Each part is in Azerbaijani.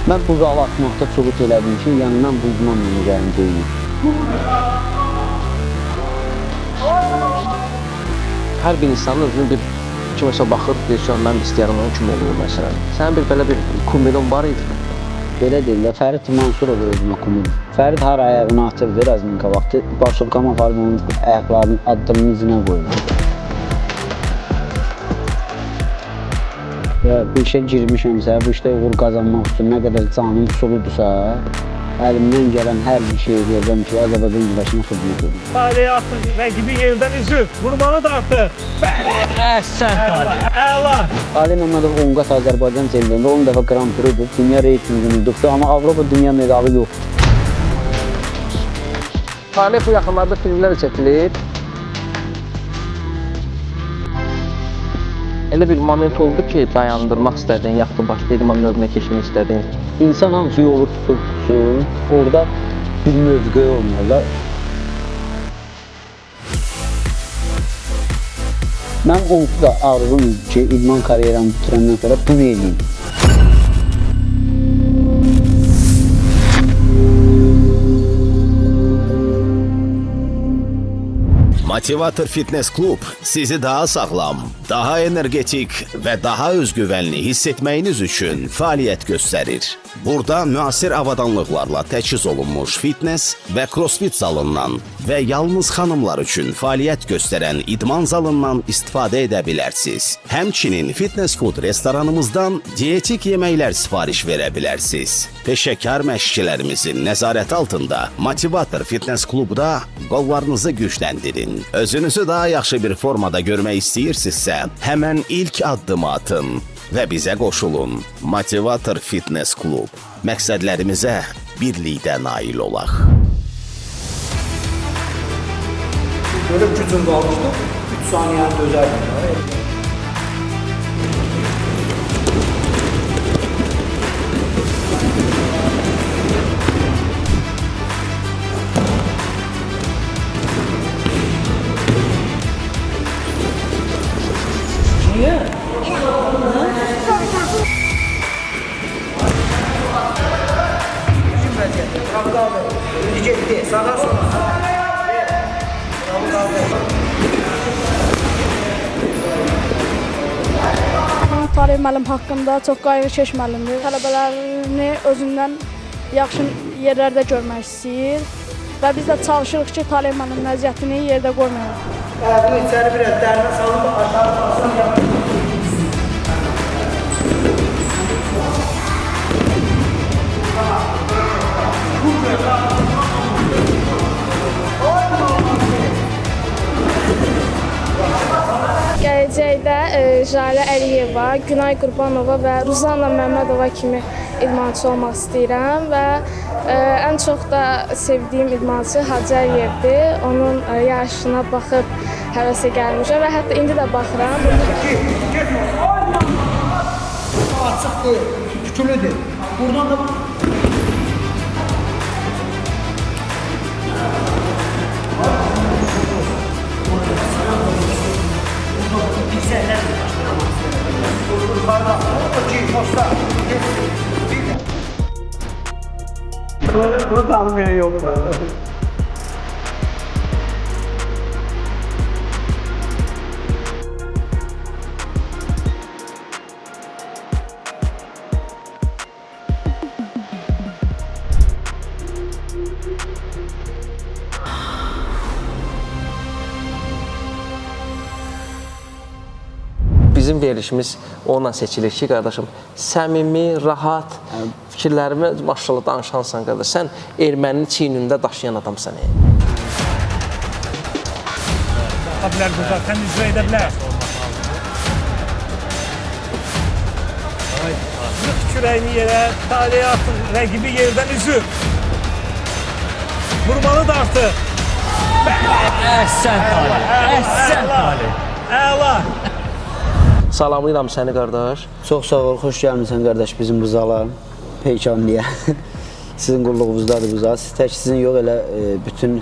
Mən buzağı atmaqda çubuq elədim ki, yanından buzman mənə gəlin deyil. Hər bir insanın özünün bir kiməsə baxır, deyir ki, mən istəyərəm onun kimi olur məsələn. Sənin bir belə bir kumirin var idi. Belə deyirlər, Fərid Mansurov özümə kumum. Fərid har ayağını atırdı Razminka vaxtı, başlıqama aparıb onun ayaqlarının addımının izinə qoyulur. Ya bu işə girmişəmsə, bu işdə uğur qazanmaq üçün nə qədər canım suludursa, əlimdən gələn hər bir şey edəcəm ki, Azərbaycan güləşinə xidmət edim. Taliyə atır, rəqibin yerindən üzür, vurmalı da artır. Əhsən Taliyə, əla. Ali Məmmədov 10 qat Azərbaycan çempionunda 10 dəfə Grand Prix'dir, dünya reytingini tutdu, amma Avropa dünya medalı yoxdur. Talih bu yaxınlarda filmlər çəkilir. Elə bir moment oldu ki, dayandırmaq istədin, yaxud başqa idman növünə keçmək istədin. İnsan hansı yolu tutsun, orada bir mövqe olmalılar. Mən onsuz da arzum ki, idman karyeramı bitirəndən sonra bunu edeyim. Motivator Fitness Klub sizi daha sağlam, daha energetik və daha özgüvənli hiss etməyiniz üçün fəaliyyət göstərir. Burada müasir avadanlıqlarla təchiz olunmuş fitness və crossfit zalından və yalnız xanımlar üçün fəaliyyət göstərən idman zalından istifadə edə bilərsiniz. Həmçinin fitness food restoranımızdan dietik yeməklər sifariş verə bilərsiniz. Peşəkar məşqçilərimizin nəzarəti altında Motivator Fitness Klubda qollarınızı gücləndirin. Özünüzü daha yaxşı bir formada görmək istəyirsinizsə, həmən ilk addımı atın və bizə qoşulun. Motivator Fitness Klub. Məqsədlərimizə birlikdə nail olaq. Böyle gücüm qalmışdı, 3 saniyəni dözərdim. Niye? Gitti, sağa sola. Talih müəllim haqqında çox qayğı keçməlidir. Tələbələrini özündən yaxşı yerlərdə görmək istəyir və biz də çalışırıq ki, Talih müəllimin əziyyətini yerdə qoymayaq. Bunu içəri biraz dərinə salın, aşağı salsın, yapın. Gələcəkdə Jalə Əliyeva, Günay Qurbanova və Ruzanna Məmmədova kimi idmançı olmaq istəyirəm və ən çox da sevdiyim idmançı Hacı Əliyevdir. Onun yarışına baxıb həvəsə gəlmişəm və hətta indi də baxıram. Açıq deyil, tükülüdür. Buradan da bunu tanımayan yolu var. Bizim verilişimiz onunla seçilir ki, qardaşım, səmimi, rahat, fikirlərimi maşallah danışansan, qardaş. Sən erməninin çiynində daşıyan adamsan. Abilər burada, sən icra edə bilər. Kürəyini yerə, Taliyə atır, rəqibi yerdən üzür. Vurmalı da artır. Əhsən Talih, əhsən Talih. Əla. Salamlayıram səni, qardaş. Çox sağ ol, xoş gəlmişsən qardaş bizim bu zala, Peykanlıya. Sizin qulluğunuzdadır bu zal. Tək sizin yox, elə bütün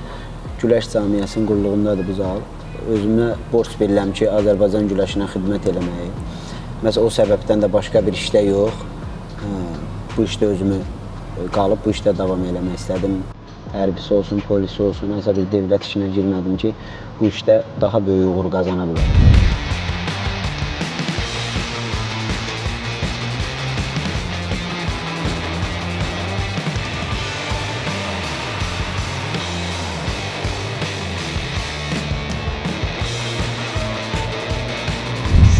güləş cəmiyyəsinin qulluğundadır bu zal. Özümə borc verirəm ki, Azərbaycan güləşinə xidmət eləməyi. Məsələn, o səbəbdən də başqa bir işdə yox. bu işdə özümü qalıb bu işdə davam eləmək istədim. Hərbisi olsun, polisi olsun, nəsə bir dövlət işinə girmədim ki, bu işdə daha böyük uğur qazana bilərəm.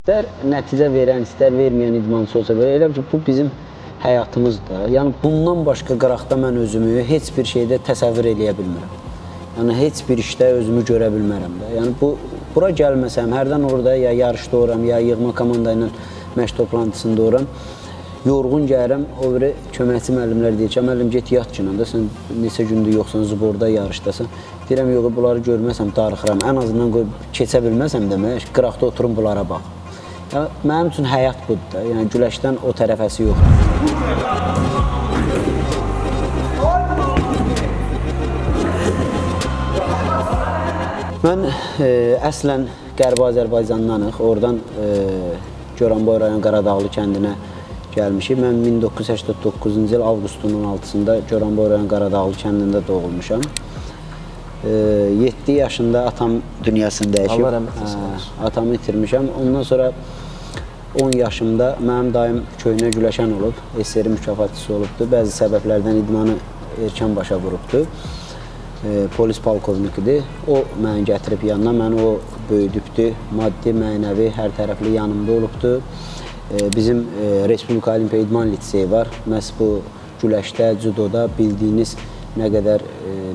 İstər nəticə verən, istər verməyən idmançı olsa belə, elə ki, bu bizim həyatımızdır. Yəni, bundan başqa qıraqda mən özümü heç bir şeydə təsəvvür eləyə bilmirəm. Yəni, heç bir işdə özümü görə bilmərəm də. Yəni, bura gəlməsəm, hərdən orada ya yarışda oram, ya yığma komanda ilə məşq toplantısında oram. Yorğun gəlirəm, o biri köməkçi müəllimlər deyir ki, müəllim get yat ki, sən neçə gündür yoxsan, zborda yarışdasan. Deyirəm, yox, bunları görməsəm darıxıram. Ən azından keçə bilməsəm demək, qıraqda oturum bunlara bax. Yəni, mənim üçün həyat budur da, yəni güləşdən o tərəfəsi yoxdur. Mən əslən Qərbi Azərbaycandanıq, oradan Goranboy rayon Qaradağlı kəndinə gəlmişik. Mən 1989-cu il avqustun 16-sında Goranboy rayon Qaradağlı kəndində doğulmuşam. 7 yaşında atam dünyasını dəyişib, atamı itirmişəm. Ondan sonra 10 yaşımda mənim dayım köhnə güləşən olub, SSR mükafatçısı olubdur. Bəzi səbəblərdən idmanı erkən başa vurubdur. Polis polkovnikidir. O məni gətirib yanına, məni o böyüdübdür. Maddi, mənəvi, hər tərəfli yanımda olubdur. Bizim Respublika Olimpiya İdman Liseyi var. Məhz bu güləşdə, judoda bildiyiniz nə qədər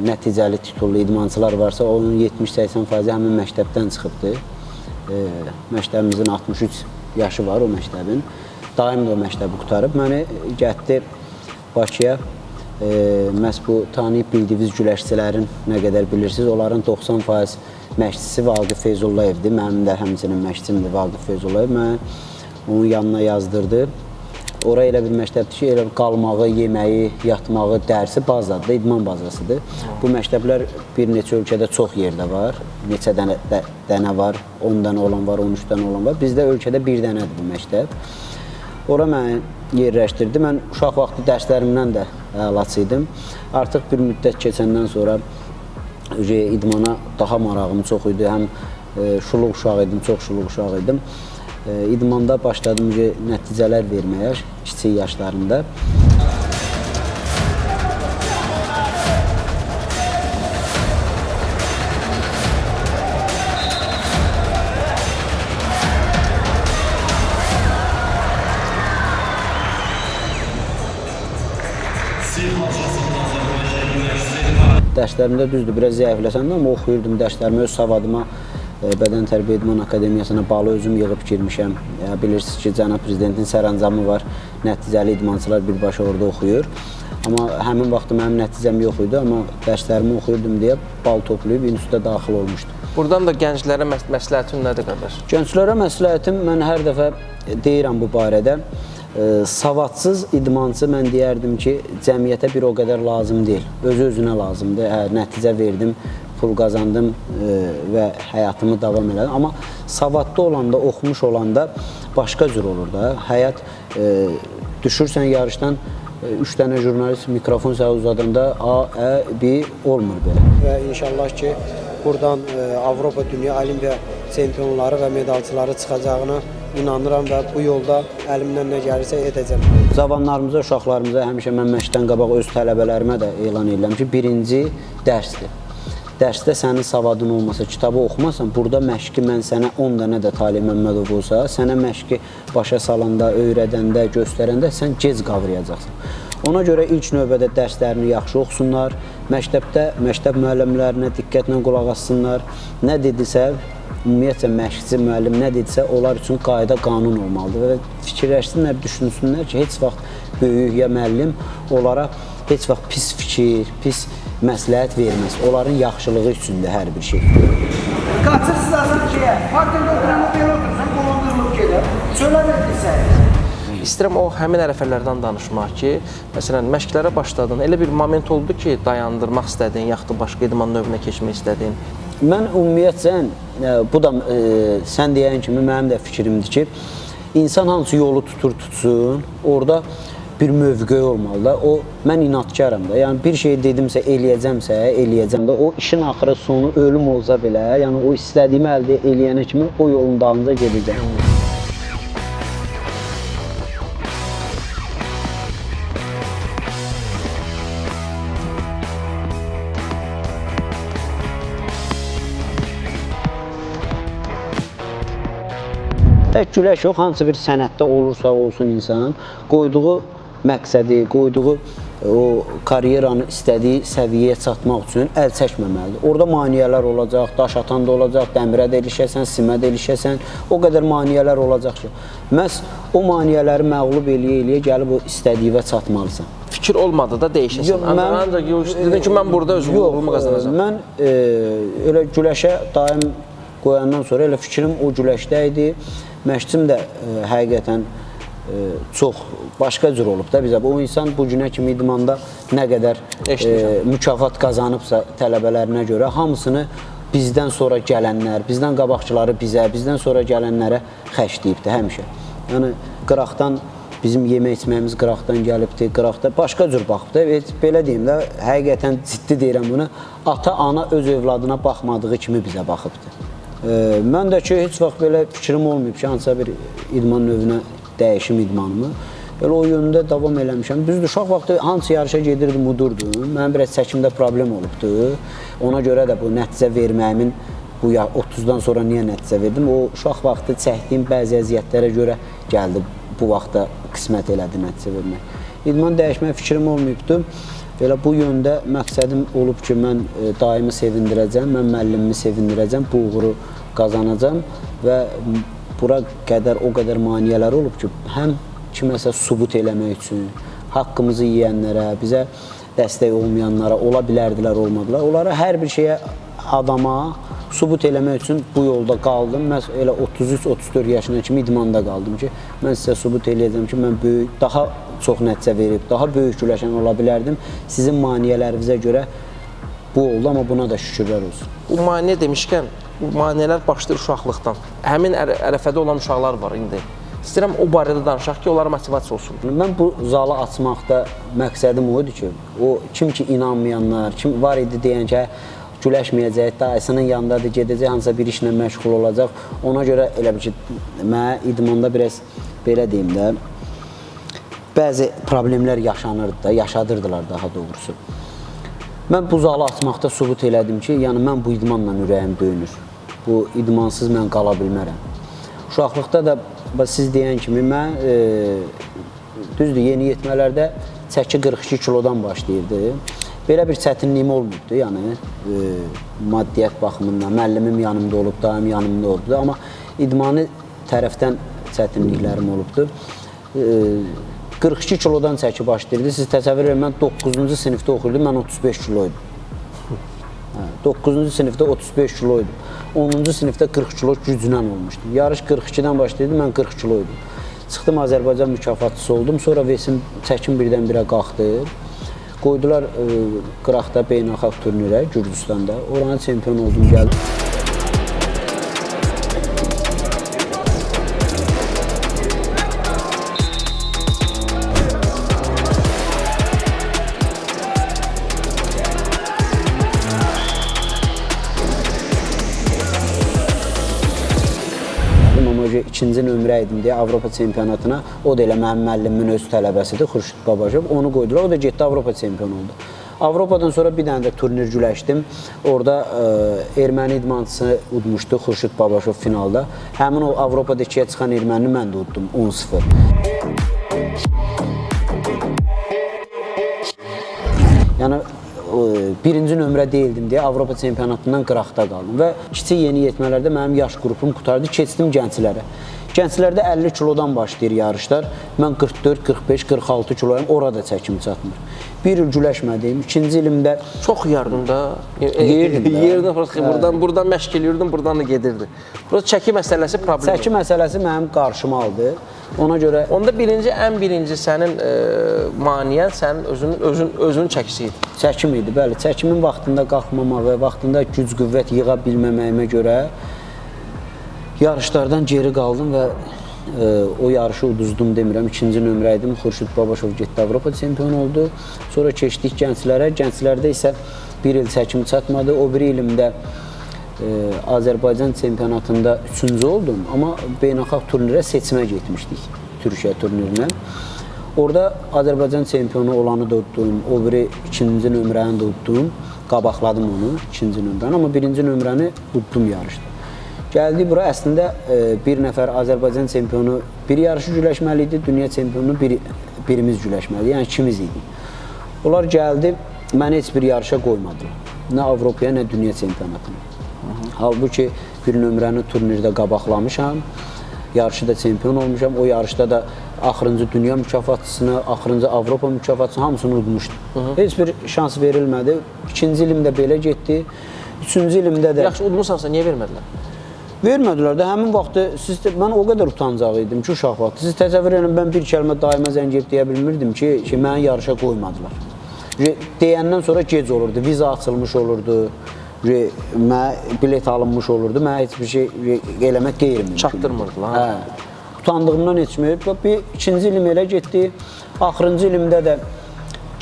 nəticəli titullu idmançılar varsa, onun 70-80% həmin məktəbdən çıxıbdır. Məktəbimizin 63 yaşı var o məktəbin. Daim də o məktəbi qutarıb. Məni gətdi Bakıya. Məhz bu tanıyıb bildiyiniz güləşçilərin nə qədər bilirsiniz, onların 90% məşqçisi Vaqif Feyzullayevdir. Mənim də həmçinin məşqçimdir Vaqif Feyzullayev. Məni onun yanına yazdırdı. Ora elə bir məktəbdir ki, elə qalmağı, yeməyi, yatmağı, dərsi bazadır, idman bazasıdır. Bu məktəblər bir neçə ölkədə çox yerdə var. Neçə dənə var, 10 dənə olan var, 13 dənə olan var. Bizdə ölkədə bir dənədir bu məktəb. Ora məni yerləşdirdi. Mən uşaq vaxtı dərslərimdən də əlaçı idim. Artıq bir müddət keçəndən sonra idmana daha marağım çox idi. Həm şuluq uşaq idim, çox şuluq uşaq idim. İdmanda başladım nəticələr verməyə kiçik yaşlarında. Dərslərimdə düzdür, biraz zəifləsəm də, amma oxuyurdum dərslərimi, öz savadıma Bədən Tərbiyə İdman Akademiyasına balı özüm yığıb girmişəm. Bilirsiniz ki, Cənab Prezidentin sərəncamı var, nəticəli idmançılar birbaşa orada oxuyur. Amma həmin vaxtda mənim nəticəm yox idi, amma dərslərimi oxuyurdum deyə bal toplayıb instituta daxil olmuşdum. Buradan da gənclərə məsləhətin nədir qardaş? Gənclərə məsləhətim, mən hər dəfə deyirəm bu barədə, savadsız idmançı mən deyərdim ki, cəmiyyətə bir o qədər lazım deyil, özü-özünə lazımdır. Nəticə verdim, pul qazandım və həyatımı davam elədim. Amma savadlı olanda, oxumuş olanda başqa cür olur da. Həyat, düşürsən yarışdan 3 dənə jurnalist mikrofon sənə uzadanda A, Ə, B olmur belə. Və inşallah ki, buradan Avropa, Dünya Olimpiya çempionları və medalçıları çıxacağına inanıram və bu yolda əlimdən nə gəlirsə edəcəm. Cavanlarımıza, uşaqlarımıza həmişə mən məşqdən qabaq öz tələbələrimə də elan edirəm ki, birinci dərsdir. Dərsdə sənin savadın olmasa, kitabı oxumasan, burada məşqi mən sənə 10 dənə də Talib Məmmədov olsa, sənə məşqi başa salanda, öyrədəndə, göstərəndə sən gec qavrayacaqsan. Ona görə ilk növbədə dərslərini yaxşı oxusunlar, məktəbdə məktəb müəllimlərinə diqqətlə qulaq assınlar, nə dedisə, ümumiyyətcə məşqçi müəllim nə dedisə, onlar üçün qayda, qanun olmalıdır və fikirləşsinlər, düşünsünlər ki, heç vaxt böyük ya müəllim onlara heç vaxt pis fikir, pis məsləhət verməz. Onların yaxşılığı üçündür hər bir şey. Qaçırsız azam ki, partiyada oturanı belə otursan, qolundurulub gedir. Sölə verdirsən. İstəyirəm o həmin ərəfələrdən danışmaq ki, məsələn, məşqlərə başladın, elə bir moment oldu ki, dayandırmaq istədin, yaxud da başqa idman növünə keçmək istədin. Mən ümumiyyətcə, bu da sən deyən kimi mənim də fikrimdir ki, insan hansı yolu tutur, tutsun, orada bir mövqe olmalıdır. O mən inadkaram da. Yəni bir şey dedimsə, eləyəcəm də. O işin axırı sonu ölüm olsa belə, yəni o istədiyimi əldə eləyənə kimi o yolun dalınca gedəcəm. Tək güləş yox, hansı bir sənətdə olursa olsun insan, qoyduğu məqsədi, qoyduğu o karyeranı istədiyi səviyyəyə çatmaq üçün əl çəkməməlidir. Orada maneələr olacaq, daş atan da olacaq, dəmirə də ilişəsən, simə də ilişəsən, o qədər maneələr olacaq ki, məhz o maneələri məğlub eləyə gəlib o istədiyivə çatmalısan. Fikir olmadı da dəyişəsən. Ancaq dedin ki, mən burada özümün uğurumu qazanacağam. Mən elə güləşə daim qoyandan sonra elə fikrim o güləşdə idi. Məşqçim də həqiqətən çox başqa cür olub da bizə. O insan bu günə kimi idmanda nə qədər mükafat qazanıbsa tələbələrinə görə hamısını bizdən sonra gələnlər, bizdən qabaqçıları bizə, bizdən sonra gələnlərə xərcləyibdi həmişə. Yəni qıraqdan bizim yemək içməyimiz qıraqdan gəlibdi, qıraqda başqa cür baxıbdı. Belə deyim də, həqiqətən ciddi deyirəm bunu, ata-ana öz övladına baxmadığı kimi bizə baxıbdı. Mən də ki, heç vaxt belə fikrim olmayıb ki, hansısa bir idman növünə dəyişim idmanımı. Elə o yöndə davam eləmişəm. Düzdür, uşaq vaxtı hansı yarışa gedirdim, udurdum. Mənim biraz çəkimdə problem olubdu. Ona görə də bu nəticə verməyimin, bu 30-dan sonra niyə nəticə verdim? O uşaq vaxtı çəkdiyim bəzi əziyyətlərə görə gəldi bu vaxtda qismət elədi nəticə vermək. İdman dəyişmək fikrim olmayıbdı. Elə bu yöndə məqsədim olub ki, mən daimi sevindirəcəm, mən müəllimimi sevindirəcəm, bu uğuru qazanacam və bura qədər o qədər maneələr olub ki, həm kiməsə sübut eləmək üçün, haqqımızı yeyənlərə, bizə dəstək olmayanlara, ola bilərdilər, olmadılar. Onlara hər bir şeyə, adama sübut eləmək üçün bu yolda qaldım. Mən elə 33-34 yaşına kimi idmanda qaldım ki, mən sizə sübut eləyəcəm ki, mən böyük, daha çox nəticə verib, daha böyük güləşən ola bilərdim. Sizin maneələrinizə görə bu oldu, amma buna da şükürlər olsun. Bu maneə demişkən, bu maneələr başlayır uşaqlıqdan. Həmin ərəfədə olan uşaqlar var indi. İstəyirəm o barədə danışaq ki, onlara motivasiya olsun. Mən bu zalı açmaqda məqsədim o idi ki, o kim ki inanmayanlar, kim var idi deyən ki, güləşməyəcək, dayısının yanındadır, gedəcək, hansısa bir işlə məşğul olacaq. Ona görə elə bir ki, mənə idmanda biraz belə deyim də, bəzi problemlər yaşanırdı da, yaşadırdılar daha doğrusu. Mən bu zalı açmaqda sübut elədim ki, yəni mən bu idmanla ürəyim döyünür. Bu idmansız mən qala bilmərəm. Uşaqlıqda da siz deyən kimi mən düzdür, yeniyetmələrdə çəki 42 kilodan başlayırdı. Belə bir çətinliyim olmuyubdu, yəni maddiyyat baxımından, müəllimim yanımda olub, daim yanımda olubdu, amma idmani tərəfdən çətinliklərim olubdu. 42 kilodan çəki başlayırdı. Siz təsəvvür edin, mən 9-cu sinifdə oxuyordum, mən 35 kiloydum. 9-cu sinifdə 35 kiloydum. 10-cu sinifdə 40 kilo güclə olmuşdum. Yarış 42-dən başlayırdı, mən 40 kiloydum. Çıxdım, Azərbaycan mükafatçısı oldum. Sonra vesim çəkim birdən-birə qalxdı. Qoydular qıraqda beynəlxalq turnirə, Gürcüstanda. Oranın çempion oldum, gəldim. İkinci nömrə idim deyə Avropa çempionatına, o da elə mənim müəllimin öz tələbəsidir, Xurşud Babaşov, onu qoydular, o da getdi Avropa çempionu oldu. Avropadan sonra bir dənə də turnir güləşdim, orada erməni idmançısı udmuşdu, Xurşud Babaşov finalda. Həmin o Avropada 2-yə çıxan ermənini mən də uddum, 10-0. Yəni, birinci nömrə deyildim deyə Avropa çempionatından qıraqda qaldım və kiçik yeniyetmələrdə mənim yaş qrupum qutardı, keçdim gənclərə. Gənclərdə 50 kilodan başlayır yarışlar, mən 44, 45, 46 kiloyum, orada çəkim çatmır. Bir il güləşmədim, ikinci ilimdə... Çox yardım da. Yeyirdim də. Buradan məşq eləyirdim, buradan da gedirdi. Burada çəki məsələsi problem. Çəki məsələsi mənim qarşıma aldı. Ona görə... Onda ən birinci sənin maneən sənin özünün çəkisi idi. Çəkim idi, bəli. Çəkimin vaxtında qalxmamağı, vaxtında güc-qüvvət yığa bilməməyimə görə yarışlardan geri qaldım və o yarışı uduzdum demirəm. 2-ci nömrə idim. Xurşud Babaşov getdi, Avropa çempionu oldu. Sonra keçdik gənclərə. Gənclərdə isə bir il çəkim çatmadı. O bir ilimdə Azərbaycan çempionatında 3-cü oldum. Amma beynəlxalq turnirə seçimə getmişdik. Türkiyə turnirinə. Orada Azərbaycan çempionu olanı da utdum. O biri 2-ci nömrəni də utdum. Qabaqladım onu 2-ci nömrəni. Amma 1-ci nömrəni utdum yarışda. Gəldi bura, əslində bir nəfər Azərbaycan çempionu bir yarışı güləşməli idi, dünya çempionu birimiz güləşməli idi, yəni ikimiz idi. Onlar gəldi, məni heç bir yarışa qoymadılar. Nə Avropaya, nə dünya çempionatına. Halbuki bir nömrəni turnirdə qabaqlamışam, yarışda çempion olmuşam, o yarışda da axırıncı dünya mükafatçısını, axırıncı Avropa mükafatçısını hamısını udmuşdum. Heç bir şans verilmədi. 2-ci ilimdə belə getdi, 3-cü ilimdə də... Yaxşı, udmusansa, niyə vermədilər? Vermədilər də, həmin vaxtı mən o qədər utancaq idim ki, uşaq vaxtı. Siz təsəvvür edin, mən bir kəlmə daima zəng edib deyə bilmirdim ki, məni yarışa qoymadılar. Deyəndən sonra gec olurdu, viza açılmış olurdu, mənə bilet alınmış olurdu, mənə heç bir şey eləmək qeyri-mümkün. Çatdırmırdılar. Utandığımdan etməyib. Bir 2-ci ilim elə getdi, axırıncı ilimdə də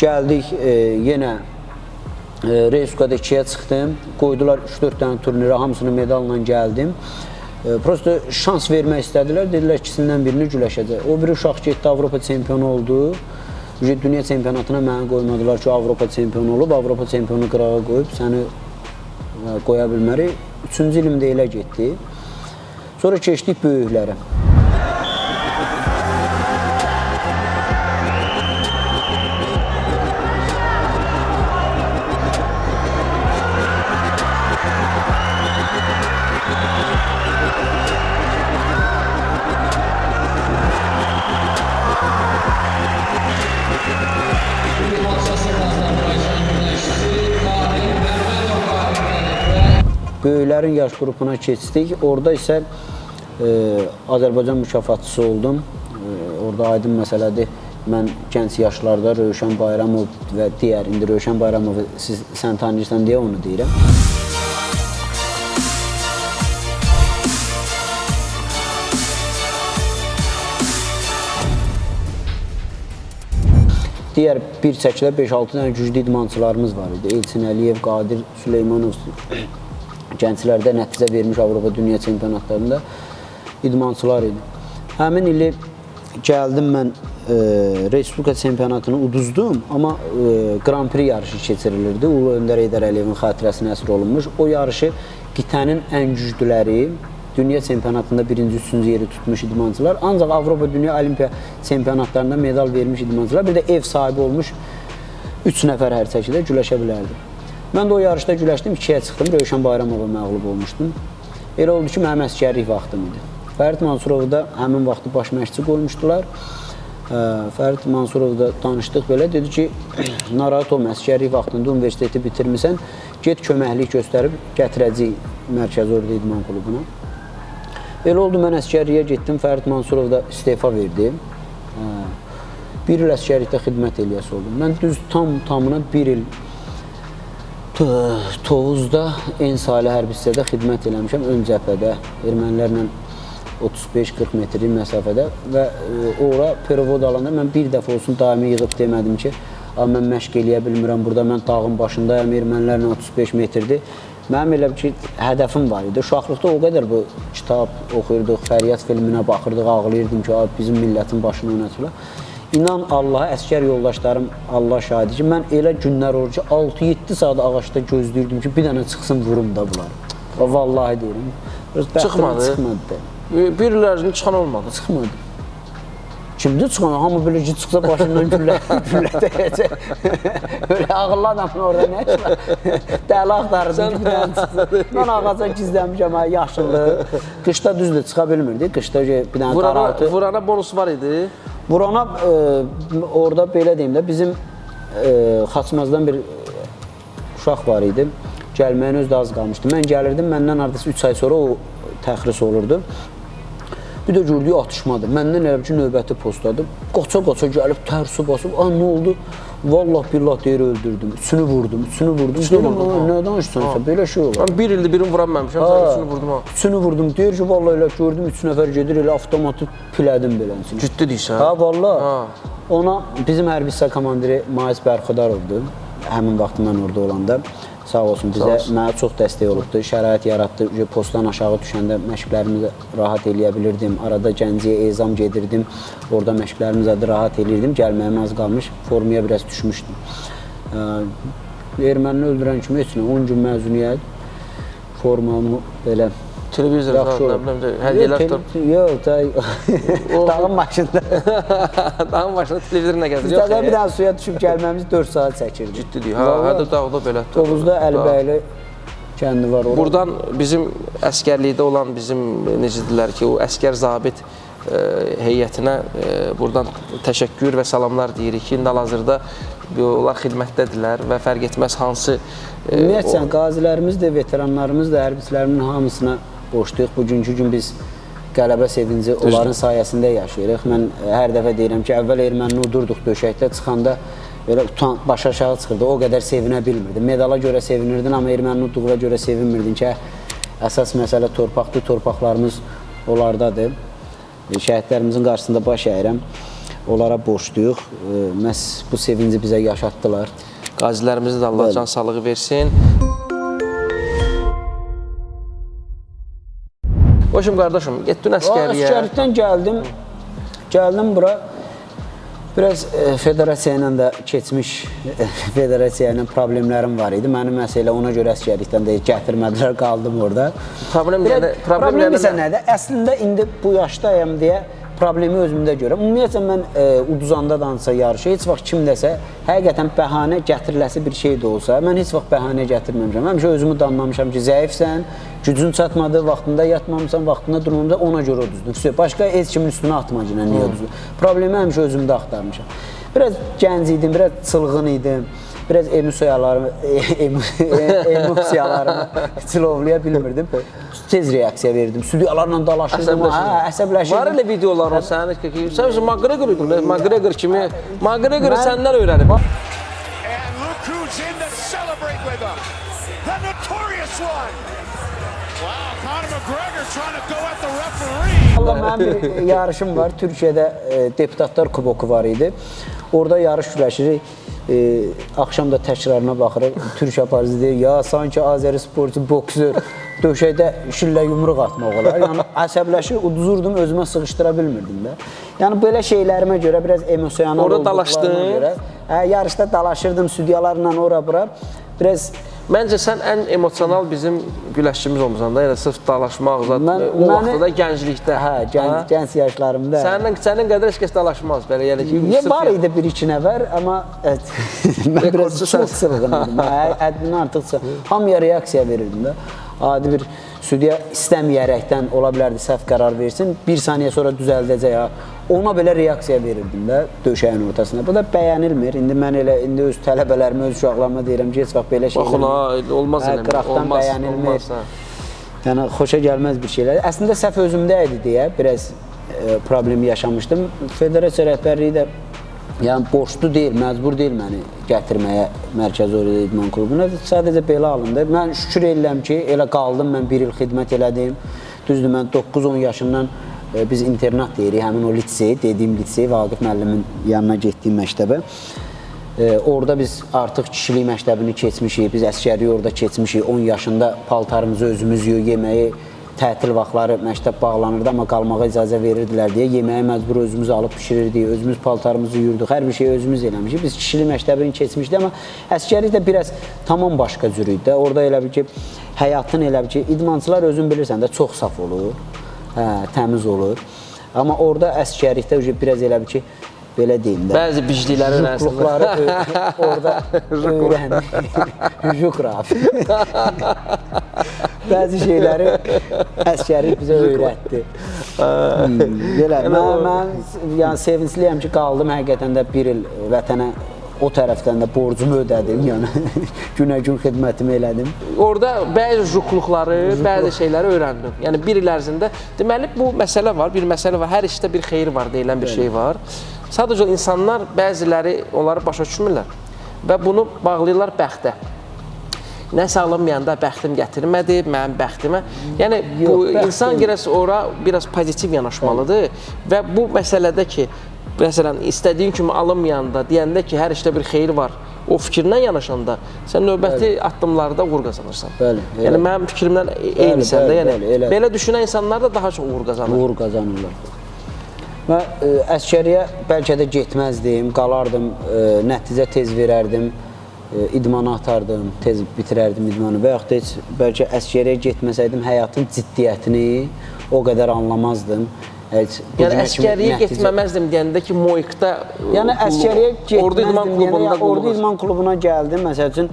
gəldik yenə Reyskada 2-yə çıxdım, qoydular 3-4 dənə turnirə, hamısını medalla gəldim. Prosto şans vermək istədilər, dedilər ikisindən birini güləşəcək. O biri uşaq getdi, Avropa çempionu oldu. Dünya çempionatına məni qoymadılar ki, Avropa çempionu olub, Avropa çempionu qırağa qoyub, səni qoya bilmərik. 3-cü ilimdə elə getdi. Sonra keçdik böyüklərə. Böyüklərin yaş qrupuna keçdik. Orada isə Azərbaycan mükafatçısı oldum. Orada aydın məsələdir. Mən gənc yaşlarda Rövşən Bayramov və digər, indi Rövşən Bayramovu sən tanıyırsan deyə onu deyirəm. Digər bir çəkilə 5-6 dənə güclü idmançılarımız var idi. Elçin Əliyev, Qadir Süleymanov, gənclərdə nəticə vermiş Avropa Dünya çempionatlarında idmançılar idi. Həmin ili gəldim mən Respublika çempionatını uduzdum, amma Grand Prix yarışı keçirilirdi. Ulu Öndər Heydər Əliyevin xatirəsinə əsr olunmuş. O yarışı qitənin ən güclüləri, dünya çempionatında 1-ci, 3-cü yeri tutmuş idmançılar, ancaq Avropa Dünya Olimpiya çempionatlarında medal vermiş idmançılar, bir də ev sahibi olmuş 3 nəfər hər çəkidə güləşə bilərdi. Mən də o yarışda güləşdim, 2-yə çıxdım, Rövşən Bayramova məğlub olmuşdum. Elə oldu ki, mənim əsgərlik vaxtım idi. Fərid Mansurovu da həmin vaxtı baş məşqçi qoymuşdular. Fərid Mansurovda danışdıq belə, dedi ki, narahat olma, əsgərlik vaxtında universiteti bitirmirsən, get köməklik göstərib gətirəcəyik Mərkəzi Ordu İdman Klubuna. Elə oldu, mən əsgərliyə getdim, Fərid Mansurov da istefa verdi. Bir il əsgərlikdə xidmət eləyəsi oldum. Mən düz tamına bir il Tovuzda, Ensali hərbi hissədə xidmət eləmişəm, ön cəbhədə, ermənilərlə 35-40 metrik məsafədə və ora perevod alanda mən bir dəfə olsun daimi yığıb demədim ki, mən məşq eləyə bilmirəm, burada mən dağın başındayım, ermənilərlə 35 metrdir. Mənim elə ki, hədəfim var idi. Uşaqlıqda o qədər bu kitab oxuyurduq, Fəryad filminə baxırdıq, ağlayırdım ki, bizim millətin başını oynatırlar. İnan Allaha, əsgər yoldaşlarım Allah şahidi ki, mən elə günlər olur ki, 6-7 saat ağaçda gözləyirdim ki, bir dənə çıxsın vurum da bunlar. Vallahi deyirəm. Çıxmadı. Bir il ərzində çıxan olmadı. Çıxmadı. Kimdir çıxan? Hamı belə ki, çıxsa başından güllə dəyəcək. Böyle ağıllı adamın orada nə iş var? Dəli axtarırdım ki, bir dənə çıxsa. Mən ağaca gizləmişəm, yaşıldı. Qışda düzdür, çıxa bilmirdi. Qışda bir dənə qaraltı. Vurana bonus var idi. Vurana orada belə deyim də, bizim Xaçmazdan bir uşaq var idi. Gəlməyin özü də az qalmışdı. Mən gəlirdim, məndən artıq 3 ay sonra o təxris olurdu. Bir də gördük atışmadır. Məndən elə ki növbəti postdadır. Qaça-qaça gəlib tərsi basıb, "Nə oldu?" Vallah billah deyir öldürdüm. Üçünü vurdum. Nə danışırsan sən? Belə şey olar. Mən 1 ildir birini vuranmamışam, sən üçünü vurdum ha. Üçünü vurdum. Deyir ki, vallah elə gördüm 3 nəfər gedir, elə avtomatı pilədim beləsini. Ciddi deyirsən? Ha, vallah. Ha. Ona bizim hərbi hissə komandiri Mais Bərxudarovdur. Həmin vaxt mən orada olanda. Sağ olsun bizə, mənə çox dəstək olubdu, şərait yaratdı. Postdan aşağı düşəndə məşqlərimizi rahat eləyə bilirdim. Arada Gəncəyə ezam gedirdim. Orada məşqlərimizi də rahat eləyirdim. Gəlməyim az qalmış, formaya biraz düşmüşdüm. Ermənini öldürən kimi heç nə, 10 gün məzuniyyət, formamı belə Televizor, nə bilim, hədiyyələr tutur. Yox, dağın başında. Dağın başında televizorla gəzir. Bizdə bir dənə suya düşüb gəlməmiz 4 saat çəkirdi. Ciddi deyil. Hədə dağda belə. Tovuzda Əlibəyli kəndi var orada. Buradan bizim əskərlikdə olan bizim necədirlər ki, o əskər zabit heyətinə buradan təşəkkür və salamlar deyirik ki, hal-hazırda onlar xidmətdədirlər və fərq etməz hansı ümumiyyətlə qazilərimiz də, veteranlarımız da, hərbiçilərimin hamısına borcluyuq. Bugünkü gün biz qələbə sevinci onların sayəsində yaşayırıq. Mən hər dəfə deyirəm ki, əvvəl ermənini udurduq döşəkdə, çıxanda belə baş aşağı çıxırdı, o qədər sevinə bilmirdi. Medala görə sevinirdin, amma ermənini udduğuna görə sevinmirdin ki, əsas məsələ torpaqdır, torpaqlarımız onlardadır. Şəhidlərimizin qarşısında baş əyirəm, onlara borcluyuq. Məhz bu sevinci bizə yaşatdılar. Qazilərimizin də Allah can sağlığı versin. Hoşum qardaşım, getdin əskərliyə. Əskərlikdən gəldim bura. Biraz federasiya ilə də keçmiş federasiya ilə problemlərim var idi. Mənim məsələ ona görə əskərlikdən də gətirmədilər, qaldım orada. Problem isə nədir? Əslində indi bu yaşdayam deyə problemi özümdə görürəm. Ümumiyyətlə mən uduzanda dansa yarışı, heç vaxt kimdəsə həqiqətən bəhanə gətiriləsi bir şey də olsa, mən heç vaxt bəhanə gətirməmişəm. Həmişə özümü danlamışam ki, zəifsən, gücün çatmadı, vaxtında yatmamısan, vaxtında durmamısan, ona görə uduzdun. Başqa heç kimin üstünə atmacına niyə uduzdun? Problemi həmişə özümdə axtarmışam. Biraz gənc idim, biraz çılğın idim. Biraz emosiyalarımı çilovlaya bilmirdim. Tez reaksiya verdim. Stüdiyalarla dalaşırdım. Əsəbləşirdim. Var elə videoların sənin ki, sən McGregor kimi, McGregor'ı səndən öyrənib. And look who's in to celebrate with him. The notorious one. Wow, Conor McGregor trying to go at the referee. Allah, mənim bir yarışım var. Türkiyədə deputatlar kuboku var idi. Orada yarış güləşirik. Axşam da təkrarına baxırıq. Türk aparıcı deyir, ya sanki Azəri sporcu, boksör, döşəkdə şillə yumruq atmaq olar. Yəni əsəbləşir, uduzurdum, özümə sıxışdıra bilmirdim də. Yəni belə şeylərimə görə, biraz emosional olduqlarına görə. Yarışda dalaşırdım, stüdiyalarla ora-bura. Biraz Məncə sən ən emosional bizim güləşçimiz olmusan da, yəni sırf dalaşmaq, o vaxtda gənclikdə. Hə, gənc yaşlarımda. Sənin qədər heç kəs dalaşmaz, belə yəni ki. Var idi bir-iki nəfər, amma mən biraz çox çılğın idim. Həddindən artıq hamıya reaksiya verirdim də. Adi bir stüdiya istəməyərəkdən ola bilərdi səhv qərar versin, bir saniyə sonra düzəldəcək ha. Ona belə reaksiya verirdim də döşəyin ortasında. Bu da bəyənilmir. İndi mən elə öz tələbələrimə, öz uşaqlarıma deyirəm ki, heç vaxt belə şeylər olmaz eləmir. Qıraqdan bəyənilmir. Yəni xoşa gəlməz bir şeylər. Əslində səhv özümdə idi deyə biraz problemi yaşamışdım. Federasiya rəhbərliyi də yəni borclu deyil, məcbur deyil məni gətirməyə Mərkəzi Orientə İdman Klubuna. Sadəcə belə alındı. Mən şükür edirəm ki, elə qaldım, mən 1 il xidmət elədim. Düzdür, mən 9-10 yaşından biz internat deyirik, həmin o lisey, dediyim lisey, Vaqif müəllimin yanına getdiyim məktəbə. Orada biz artıq kişilik məktəbini keçmişik, biz əskərliyi orada keçmişik. 10 yaşında paltarımızı özümüz yuyuq, yeməyi tətil vaxtları məktəb bağlanırdı, amma qalmağa icazə verirdilər deyə yeməyi məcbur özümüz alıb pişirirdik, özümüz paltarımızı yuyurduq, hər bir şeyi özümüz eləmişik. Biz kişilik məktəbini keçmişdik, amma əskərlik də biraz tamam başqa cür idi. Orada elə bil ki, həyatın elə bil ki, idmançılar özün bilirsən də çox saf olur. Təmiz olur. Amma orada əskərlikdə biraz elə bir ki, belə deyim də. Bəzi biclikləri hüquqları orada öyrəndik. Hüquq rafi. Bəzi şeyləri əskərlik bizə öyrətdi. Belə, mən sevincliyəm ki, qaldım həqiqətən də 1 il vətənə o tərəfdən də borcumu ödədim, yəni günə-gün xidmətimi elədim. Orada bəzi jukluqları, bəzi şeyləri öyrəndim. Yəni bir il ərzində deməli bu məsələ var, bir məsələ var. Hər işdə bir xeyir var deyilən bir şey var. Sadəcə insanlar bəziləri onları başa düşmürlər və bunu bağlayırlar bəxtə. Nəsə alınmayanda bəxtim gətirmədi, mənim bəxtimə. Yəni bu insan gərəs ora biraz pozitiv yanaşmalıdır və bu məsələdə ki, məsələn, istədiyin kimi alınmayanda, deyəndə ki, hər işdə bir xeyir var, o fikirlə yanaşanda sən növbəti addımlarda uğur qazanırsan. Bəli. Yəni mənim fikrimdən eynisən də, yəni elə. belə düşünən insanlar da daha çox uğur qazanır. Uğur qazanırlar. Və əskəriyə bəlkə də getməzdim, qalardım, nəticə tez verərdim, idmana atardım, tez bitirərdim idmanı və yaxud da heç bəlkə əskəriyə getməsəydim həyatın ciddiyyətini o qədər anlamazdım. Yəni əskəriyə getməməzdim deyəndə ki, Moikdə yəni əskəriyə Ordu İdman klubunda Ordu İdman klubuna gəldim. Məsəl üçün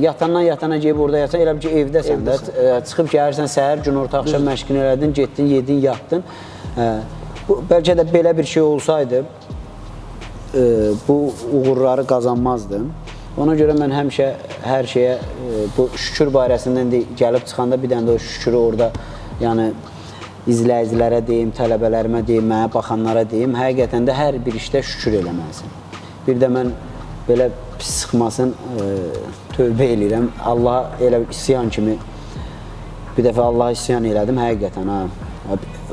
yatana gəlib orada yatsan, elə ki evdəsən də, çıxıb gəlirsən səhər, gün orta axşam məşqini elədin, getdin, yedin, yatdın. Bəlkə də belə bir şey olsaydı bu uğurları qazanmazdım. Ona görə mən həmişə hər şeyə bu şükür barəsindən gəlib çıxanda bir dənə də o şükürü orada yəni izləyicilərə deyim, tələbələrimə deyim, mənə baxanlara deyim, həqiqətən də hər bir işdə şükür eləməlisin. Bir də mən belə pis sıxmasın, tövbə eləyirəm. Allah elə isyan kimi bir dəfə Allaha isyan elədim, həqiqətən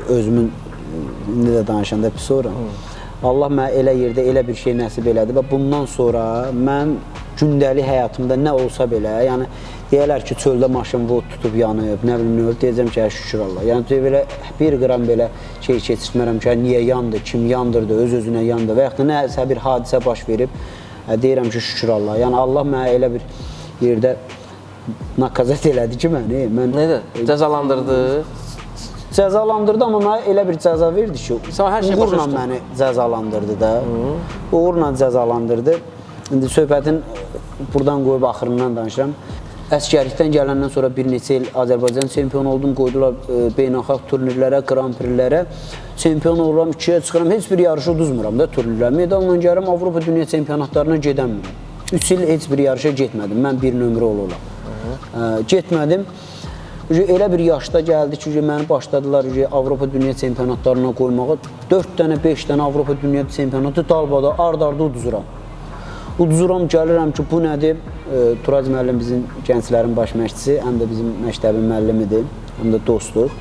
özümün indi də danışanda pis oluram. Allah mənə elə yerdə elə bir şey nəsib elədi və bundan sonra mən gündəlik həyatımda nə olsa belə, yəni deyərlər ki, çöldə maşın vod tutub yanıb, nə bilim nə olub, deyəcəm ki, şükür Allah. Yəni belə bir qram belə şey keçirtmərəm ki, niyə yandı, kim yandırdı, öz-özünə yandı və yaxud da nəsə bir hadisə baş verib, deyirəm ki, şükür Allah. Yəni Allah mənə elə bir yerdə nakazat elədi ki, məni. Nədir? Cəzalandırdı? Cəzalandırdı, amma mənə elə bir cəza verdi ki, uğurla məni cəzalandırdı da. Uğurla cəzalandırdı. İndi söhbətin buradan qoyub axırından danışıram. Əskərlikdən gələndən sonra bir neçə il Azərbaycan çempionu oldum, qoydular beynəlxalq turnirlərə, Grand Prixlərə. Çempion oluram, 2-yə çıxıram, heç bir yarışı uduzmuram da turnirlər. Medalla gəlirəm, Avropa Dünya çempionatlarına gedəmirəm. 3 il heç bir yarışa getmədim, mən bir nömrə olam. Getmədim. Elə bir yaşda gəldi ki, məni başladılar Avropa Dünya çempionatlarına qoymağa. 4 dənə, 5 dənə Avropa Dünya çempionatı dalbada, ard-arda uduzuram. Uduzuram, gəlirəm ki, bu nədir? Turac müəllim bizim gənclərin baş məşqçisi, həm də bizim məktəbin müəllimidir, həm də dostluq.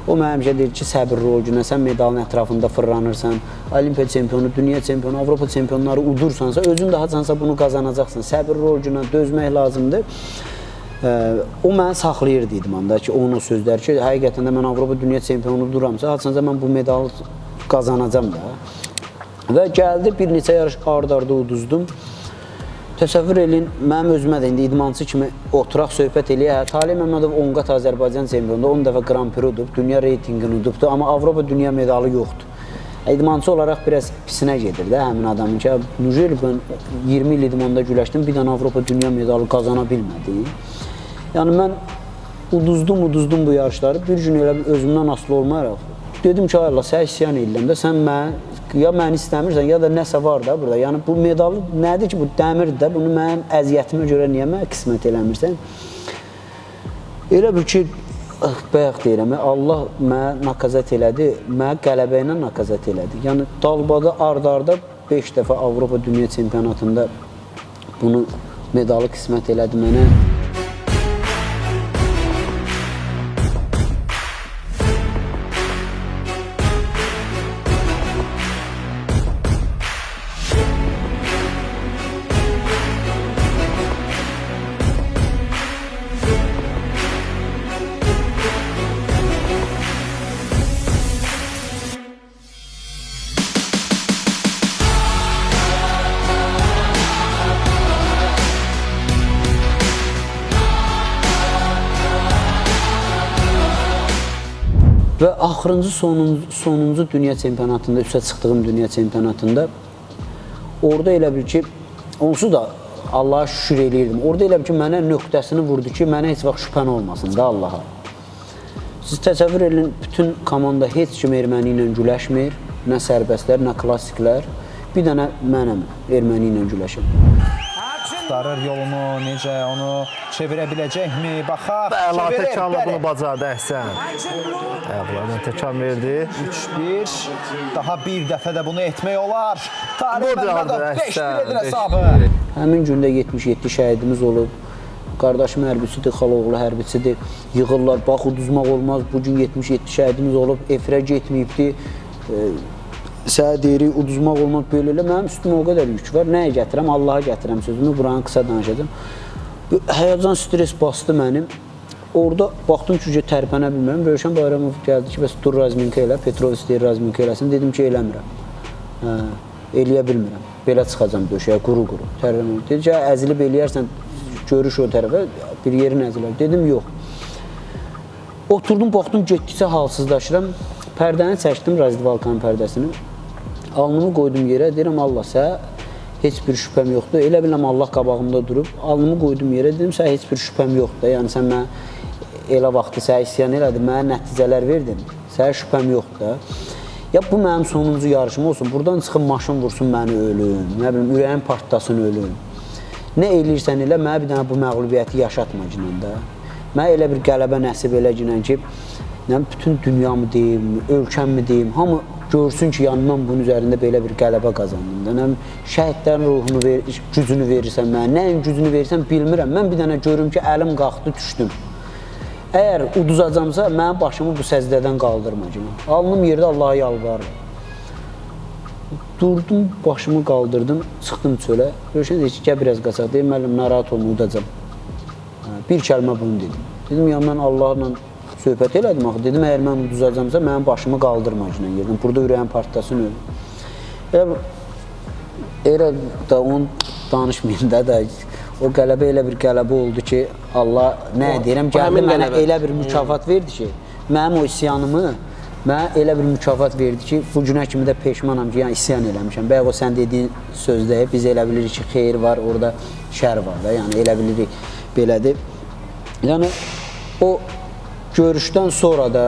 O mənə həmişə deyir ki, səbirli ol, günə sən medalın ətrafında fırlanırsan, Olimpiya çempionu, dünya çempionu, Avropa çempionları udursansa, özün daha cansa bunu qazanacaqsın. Səbirli ol, günə dözmək lazımdır. O mənə saxlayırdı idmanda ki, onun o sözləri ki, həqiqətən də mən Avropa dünya çempionu duramsa, haçanca mən bu medalı qazanacam da. Və gəldi, bir neçə yarış ard-arda uduzdum. Təsəvvür edin, mənim özümə də indi idmançı kimi oturaq, söhbət eləyək. Talih Məmmədov 10 qat Azərbaycan çempionu, 10 dəfə Grand Prix udub, dünya reytingini udubdu, amma Avropa dünya medalı yoxdur. İdmançı olaraq biraz pisinə gedir də həmin adamın ki, Nujel mən 20 il idmanda güləşdim, bir dənə Avropa dünya medalı qazana bilmədim. Yəni mən uduzdum bu yarışları, bir gün elə özümdən asılı olmayaraq. Dedim ki, Allah, sən isyan edirəm də, sən ya məni istəmirsən, ya da nəsə var da burada. Yəni bu medalı nədir ki, bu dəmirdir də, bunu mənim əziyyətimə görə niyə mənə qismət eləmirsən? Elə bir ki, bayaq deyirəm, Allah mənə nakazat elədi, mənə qələbə ilə nakazat elədi. Yəni dalbada ard-arda 5 dəfə Avropa Dünya Çempionatında bunu medalı qismət elədi mənə. Və axırıncı sonuncu dünya çempionatında, üstə çıxdığım dünya çempionatında orada elə bir ki, onsuz da Allaha şükür eləyirdim. Orada elə bir ki, mənə nöqtəsini vurdu ki, mənə heç vaxt şübhən olmasın da Allaha. Siz təsəvvür edin, bütün komanda heç kim erməni ilə güləşmir, nə sərbəstlər, nə klassiklər. bir dənə mənəm erməni ilə güləşəm. Axtarır yolunu, necə onu çevirə biləcəkmi? Baxaq. Əla çevirir, təkanla bəli. bunu bacardı Əhsən. Ayaqlardan təkan verdi. 3-1. Daha bir dəfə də bunu etmək olar. Tarih Budur, Məmmədov Əhsən, 5-1 edir beş- hesabı. Həmin gündə 77 şəhidimiz olub. Qardaşım hərbçisidir, xaloğlu hərbçisidir. Yığırlar, bax uduzmaq olmaz. Bu gün 77 şəhidimiz olub, efirə getməyibdi. Sənə deyirik, uduzmaq olmaz belə elə. Mənim üstümə o qədər yük var. Nəyə gətirəm? Allaha gətirəm sözümü. Buranı qısa danışacağım. Həyəcan, stres bastı mənim. Orada baxdım ki, tərpənə bilmirəm. Rövşən Bayramov gəldi ki, bəs dur Razminka elə, Petrov istəyir Razminka eləsin. Dedim ki, eləmirəm. Eləyə bilmirəm. Belə çıxacam döşəyə, quru-quru. Tərpənəm. Dedi ki, əzilib eləyərsən, görüş o tərəfə, bir yerin əzilər. Dedim, yox. Oturdum, baxdım, getdikcə halsızlaşıram. Pərdəni çəkdim, Razid Balkanın pərdəsini. Alnımı qoydum yerə, deyirəm, Allah, sənə heç bir şübhəm yoxdur. Elə biləm, Allah qabağımda durub. Alnımı qoydum yerə, dedim, sənə heç bir şübhəm yoxdur. Yəni, sən mənə elə vaxtı sənə isyan elədin, mənə nəticələr verdin. Sənə şübhəm yoxdur. Ya, bu mənim sonuncu yarışım olsun. Buradan çıxın, maşın vursun məni ölüm. Nə bilim, ürəyim partlasın ölüm. Nə eləyirsən elə, mənə bir dənə bu məğlubiyyəti yaşatma cinən də. Mənə elə bir qələbə nəsib elə cinən ki, bütün dünyamı deyim, ölkəmmi deyim, hamı görsün ki, yanından bunun üzərində belə bir qələbə qazandım. Şəhidlərin ruhunu, gücünü verirsən mənə, nəyin gücünü verirsən bilmirəm. Mən bir dənə görüm ki, əlim qalxdı, düşdüm. Əgər uduzacamsa, mənim başımı bu səzdədən qaldırmacam. Alnım yerdə Allaha yalvarırım. Durdum, başımı qaldırdım, çıxdım çölə. Rövşən deyir ki, gəl biraz qaçaq, deyir, müəllim, narahat olma, udacam. Bir kəlmə bunu dedim. Dedim, ya mən Allahla söhbət elədim axı. Dedim, əgər mən uduzacamsa, mənim başımı qaldırmacam yerdən. Burada ürəyim partlasın ölüm. Elə da onu danışmayayım da, o qələbə elə bir qələbə oldu ki, Allah nə deyirəm, gəldi mənə elə bir mükafat verdi ki, mənim o isyanımı mənə elə bir mükafat verdi ki, bu günə kimi də peşmanam ki, yəni isyan eləmişəm. Bəyək o sən dediyin sözdə biz elə bilirik ki, xeyir var, orada şər var da, yəni elə bilirik belədir. Yəni o görüşdən sonra da,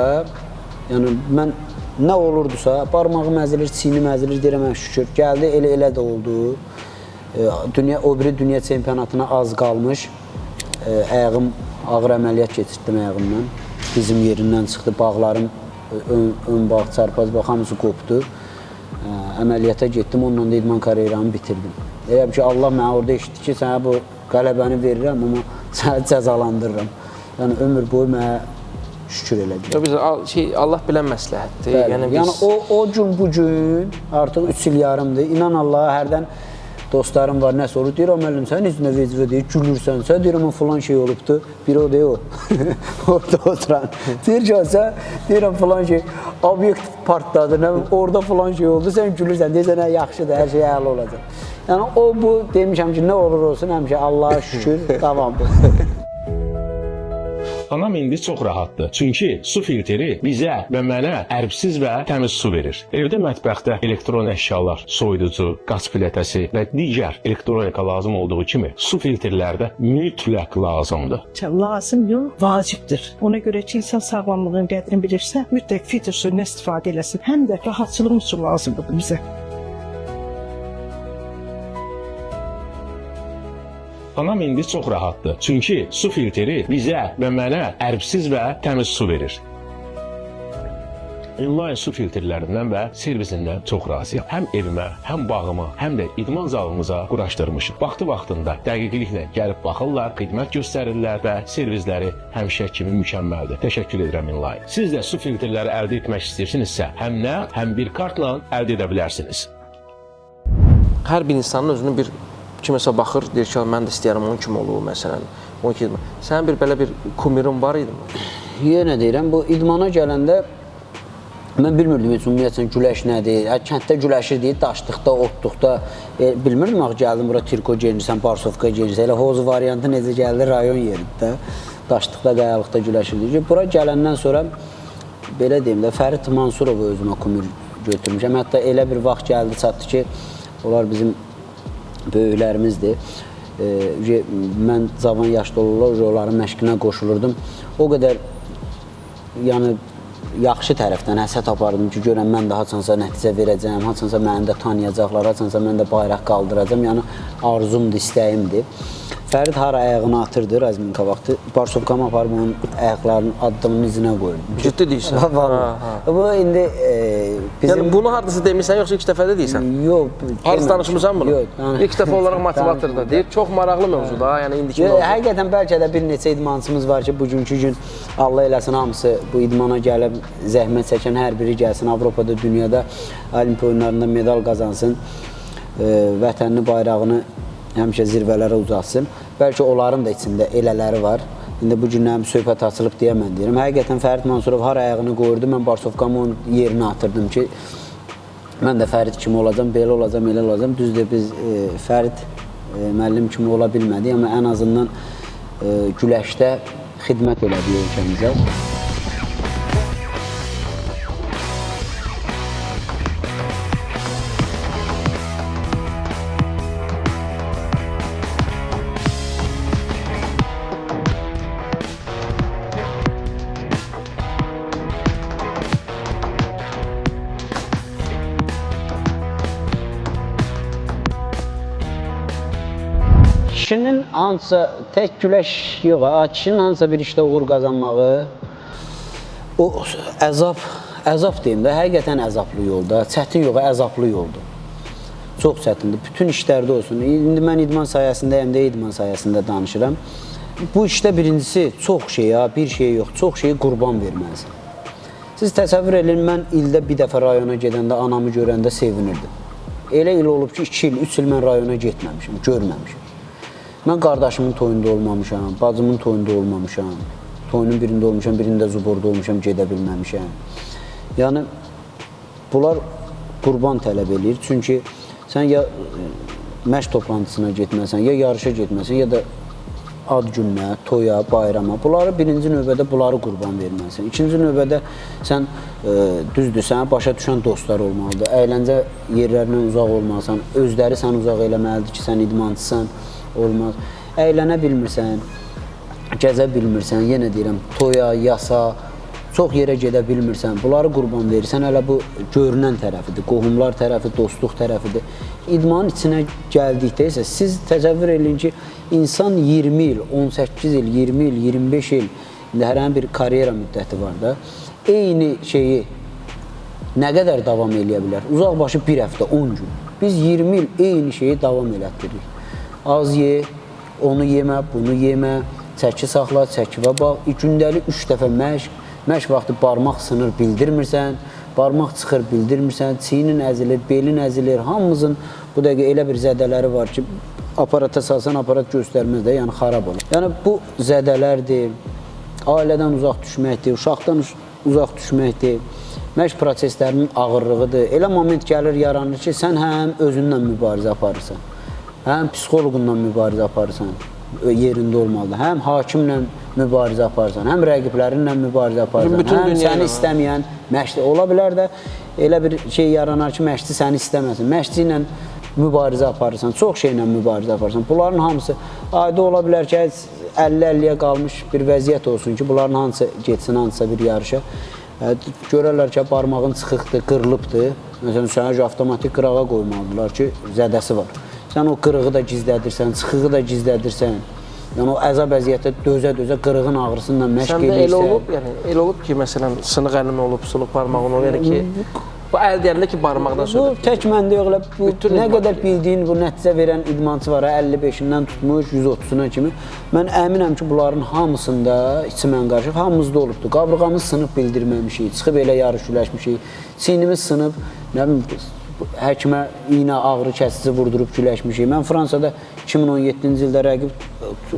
yəni mən nə olurdusa, barmağım əzilir, çiynim əzilir, deyirəm, şükür, gəldi, elə də oldu. O biri dünya çempionatına az qalmış, ayağım, ağır əməliyyat keçirdim ayağımdan, dizim yerindən çıxdı, bağlarım, ön bağ, çarpaz bağ, hamısı qopdu. Əməliyyata getdim, onunla da idman karyeramı bitirdim. Elə ki, Allah mənə orada eşitdi ki, sənə bu qələbəni verirəm, amma sənə cəzalandırıram. Yəni, ömür boyu mənə şükür elədim. Allah bilən məsləhətdir. Yəni, o gün, bu gün artıq 3 il yarımdır. İnan Allaha, hərdən dostlarım var, nəsə olur, deyir, müəllim, sən necə vecivə deyir, gülürsən, sən deyirəm, filan şey olubdur, biri o deyir o, orada oturan. Deyir ki, sən deyirəm, filan şey, obyekt partladı, orada filan şey oldu, sən gülürsən, deyirsən, yaxşıdır, hər şey əla olacaq. Yəni, o, bu, demişəm ki, nə olur olsun, həmişə Allaha şükür, davam. Anam indi çox rahatdır. Çünki su filtri bizə və mənə ərbsiz və təmiz su verir. Evdə mətbəxdə elektron əşyalar, soyuducu, qaz plitəsi və digər elektronika lazım olduğu kimi su filtrlərdə mütləq lazımdır. Lazım yox, vacibdir. Ona görə ki, insan sağlamlığının qədrini bilirsə, mütləq filtr suyundan istifadə eləsin. Həm də rahatçılığımız üçün lazımdır bu bizə. Anam indi çox rahatdır. Çünki su filtri bizə və mənə ərbsiz və təmiz su verir. Inline su filtrlərindən və servisindən çox razıyam. Həm evimə, həm bağıma, həm də idman zalımıza quraşdırmışım. Vaxtında dəqiqliklə gəlib baxırlar, xidmət göstərirlər və servisləri həmişə kimi mükəmməldir. Təşəkkür edirəm Inline. Siz də su filtrləri əldə etmək istəyirsinizsə, həm nə, həm bir kartla əldə edə bilərsiniz. Hər bir insanın özünün bir kiməsə baxır, deyir ki, mən də istəyərəm onun kimi olur, məsələn. Sənin belə bir kumirin var idi mi? Yenə deyirəm, bu idmana gələndə mən bilmirdim heç ümumiyyətlə güləş nədir. Kənddə güləşir deyir, daşdıqda, otduqda. Bilmirdim axı, gəldim bura triko geyinirsən, barsovka geyinirsən. Elə hoz variantı necə gəldi rayon yerində. Daşdıqda, qayalıqda güləşir deyir. Bura gələndən sonra, belə deyim də, Fərid Mansurovu özümə kumir götürmüşəm. Hətta elə bir vaxt gəldi, çatdı ki, onlar bizim böyüklərimizdir. Mən cavan yaşda olurlar, onların məşqinə qoşulurdum. O qədər, yəni, yaxşı tərəfdən həsəd apardım ki, görəm mən də haçansa nəticə verəcəm, haçansa məni də tanıyacaqlar, haçansa mən də bayraq qaldıracam. Yəni arzumdur, istəyimdir. Fərid hara ayağını atırdı Razminka vaxtı, Barsovkamı aparıb onun ayaqlarının addımının izinə qoyurdum. Ciddi deyirsən? Bu indi bizim... Yəni bunu hardasa demirsən, yoxsa ilk dəfə də deyirsən? Yox. Harada danışmısan bunu? Yox. İlk dəfə olaraq motivatorda deyir. Çox maraqlı mövzuda, yəni indiki mövzu. Həqiqətən bəlkə də bir neçə idmançımız var ki, bugünkü gün Allah eləsin hamısı bu idmana gəlib zəhmət çəkən hər biri gəlsin, Avropada, dünyada Olimpiya oyunlarında medal qazansın, vətənini, bayrağını həmişə zirvələrə uzatsın. Bəlkə onların da içində elələri var. İndi bu günlərim söhbət açılıb deyə mən deyirəm. Həqiqətən Fərid Mansurov har ayağını qoyurdu, mən Barsovkamı onun yerinə atırdım ki, mən də Fərid kimi olacam, belə olacam, elə olacam. Düzdür, biz Fərid müəllim kimi ola bilmədik, amma ən azından güləşdə xidmət elədik ölkəmizə. Kişinin hansısa, tək güləş yox, kişinin hansısa bir işdə uğur qazanmağı, o əzab deyim də, həqiqətən əzablı yolda, çətin yox, əzablı yoldur. Çox çətindir, bütün işlərdə olsun. İndi mən idman sayəsindəyəm də, idman sayəsində danışıram. Bu işdə birincisi çox şeyə, bir şey yox, çox şeyi qurban verməlisin. Siz təsəvvür edin, mən ildə bir dəfə rayona gedəndə, anamı görəndə sevinirdim. Elə il olub ki, 2 il, 3 il mən rayona getməmişim, görməmişim. Mən qardaşımın toyunda olmamışam, bacımın toyunda olmamışam, toyunun birində olmuşam, birində zuborda olmuşam, gedə bilməmişəm. Yəni, bunlar qurban tələb edir, çünki sən ya məşq toplantısına getməsən, ya yarışa getməsən, ya da ad gününə, toya, bayrama, bunları birinci növbədə bunları qurban verməlisən. İkinci növbədə sən, düzdür, sənə başa düşən dostlar olmalıdır, əyləncə yerlərindən uzaq olmalısan, özləri sən uzaq eləməlidir ki, sən idmançısan, olmaz. Əylənə bilmirsən, gəzə bilmirsən, yenə deyirəm, toya, yasa, çox yerə gedə bilmirsən, bunları qurban verirsən, hələ bu görünən tərəfidir, qohumlar tərəfi, dostluq tərəfidir. İdmanın içinə gəldikdə isə siz təsəvvür edin ki, insan 20 il, 18 il, 20 il, 25 il, indi hər bir karyera müddəti var da, eyni şeyi nə qədər davam eləyə bilər? Uzaq başı bir həftə, 10 gün. Biz 20 il eyni şeyi davam elətdiririk. Az ye, onu yemə, bunu yemə, çəki saxla, çəkivə bax, gündəlik 3 dəfə məşq, məşq vaxtı barmaq sınır, bildirmirsən, barmaq çıxır, bildirmirsən, çiyinin əzilir, belin əzilir, hamımızın bu dəqiqə elə bir zədələri var ki, aparata salsan, aparat göstərməz də, yəni xarab olur. Yəni bu zədələrdir, ailədən uzaq düşməkdir, uşaqdan uzaq düşməkdir, məşq proseslərinin ağırlığıdır. Elə moment gəlir, yaranır ki, sən həm özünlə mübarizə aparırsan, həm psixoloqunla mübarizə aparırsan, yerində olmalıdır, həm hakimlə mübarizə aparırsan, həm rəqiblərinlə mübarizə aparırsan, həm səni istəməyən məşqçi. Ola bilər də elə bir şey yaranar ki, məşqçi səni istəməsin, məşqçi ilə mübarizə aparırsan, çox şeylə mübarizə aparırsan. Bunların hamısı adi ola bilər ki, 50-50-yə qalmış bir vəziyyət olsun ki, bunların hansı getsin, hansısa bir yarışa. Görərlər ki, barmağın çıxıqdır, qırılıbdır. Məsələn, sənə avtomatik qırağa qoymalıdırlar ki, zədəsi var. Sən o qırığı da gizlədirsən, çıxığı da gizlədirsən. Yəni o əzab əziyyətə dözə-dözə qırığın ağrısından məşq edirsən. Səndə elə olub, yəni elə olub ki, məsələn, sınıq əlin olub, sınıq barmağın olub, yəni ki, bu əl deyəndə ki, barmaqdan söhbət. Bu tək məndə yox, bu nə qədər bildiyin, bu nəticə verən idmançı var, 55-indən tutmuş 130-una kimi. Mən əminəm ki, bunların hamısında içimən qarışıq, hamımızda olubdur. Qabrığamız sınıb bildirməmişik, çıxıb elə yarış güləşmişik, çiynimiz sınıb, nə bilim, həkimə iynə ağrı kəsici vurdurub güləşmişik. Mən Fransada 2017-ci ildə rəqib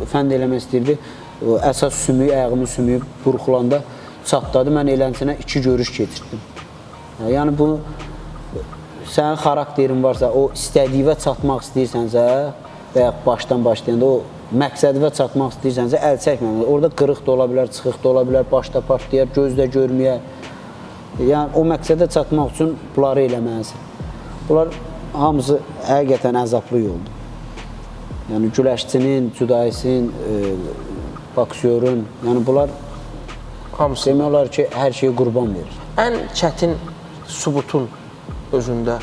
fənd eləmək istəyirdi. Əsas sümüyü, ayağımın sümüyü burxulanda çatladı. Mən elənsinə 2 görüş keçirdim. Yəni bunu, sənin xarakterin varsa, o istədiyivə çatmaq istəyirsənsə və ya başdan başlayanda o məqsədivə çatmaq istəyirsənsə, əl çəkməmək. Orada qırıq da ola bilər, çıxıq da ola bilər, başda partlayar, gözdə görməyə. Yəni o məqsədə çatmaq üçün bunları eləməlisin. Bunlar hamısı həqiqətən əzablı yoldur. Yəni güləşçinin, cüdayisin, boksyorun, yəni bunlar Hamısı. Demək olar ki, hər şeyi qurban verir. Ən çətin sübutun özündə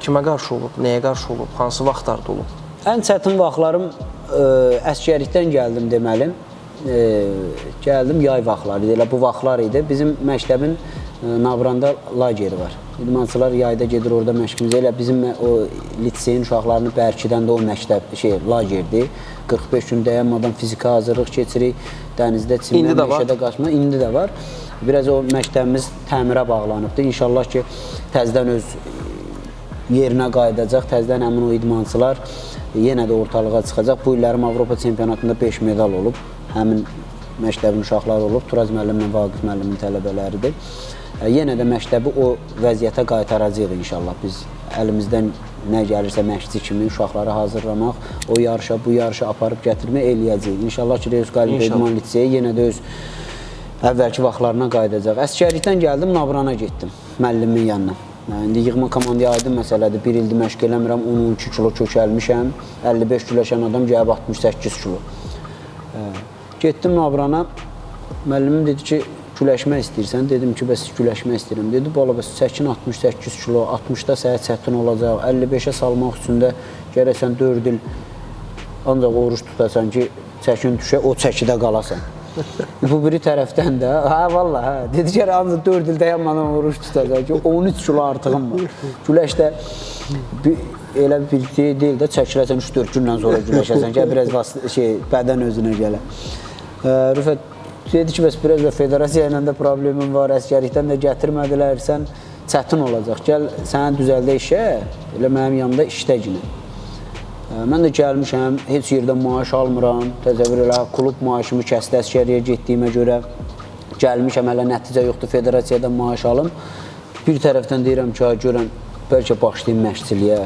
kimə qarşı olub, nəyə qarşı olub, hansı vaxtlarda olub? Ən çətin vaxtlarım əsgərlikdən gəldim deməli. Gəldim yay vaxtları idi, elə bu vaxtlar idi. Bizim məktəbin Navranda lageri var. İdmançılar yayda gedir orada məşqimizə. Elə bizim o liseyin uşaqlarını Bərkidən də o məktəb lagerdir. 45 gün dayanmadan fiziki hazırlıq keçirik. Dənizdə, çimdə, meşədə qaçma. İndi də var. Biraz o məktəbimiz təmirə bağlanıbdır. İnşallah ki, təzədən öz yerinə qayıdacaq. Təzədən həmin o idmançılar yenə də ortalığa çıxacaq. Bu illərim Avropa çempionatında 5 medal olub. Həmin məktəbin uşaqları olub. Turaz müəllimlə Vaqif müəllimin tələbələridir. Yenə də məktəbi o vəziyyətə qaytaracağıq inşallah. Biz əlimizdən nə gəlirsə məşqçi kimi uşaqları hazırlamaq, o yarışa, bu yarışa aparıb gətirmək eləyəcəyik. İnşallah ki, Reus Qalib İdman Liseyi yenə də öz əvvəlki vaxtlarına qayıdacaq. Əsgərlikdən gəldim, Navrana getdim müəllimin yanına. İndi yığma komandaya aydın məsələdir. Bir ildir məşq eləmirəm, 10-12 kilo kökəlmişəm. 55 kiloşən adam gəlib 68 kilo. Getdim Navrana, müəllimim dedi ki, güləşmək istəyirsən? Dedim ki, bəs güləşmək istəyirəm. Dedi, bala, bəs çəkin 68 kilo, 60-da səhət çətin olacaq, 55-ə salmaq üçün də gərəksən 4 il ancaq oruç tutasan ki, çəkin düşə, o çəkidə qalasan. Bu biri tərəfdən də, valla, dedi ki, ancaq 4 il dayanmadan oruç tutacaq ki, 13 kilo artığım var. Güləşdə elə bir şey deyil də, çəkiləsən 3-4 gündən sonra güləşəsən ki, biraz bədən özünə gələ. Rüfət dedi ki, bəs biraz da federasiya ilə də problemim var, əsgərlikdən də gətirmədilər, sən çətin olacaq. Gəl, sənə düzəldə işə, elə mənim yanımda işdəginə. Mən də gəlmişəm, heç yerdən maaş almıram, təzəvvür elə, klub maaşımı kəsdi əsgəriyə getdiyimə görə. Gəlmişəm, hələ nəticə yoxdur, federasiyadan maaş alım. Bir tərəfdən deyirəm ki, görən, bəlkə başlayayım məşqçiliyə.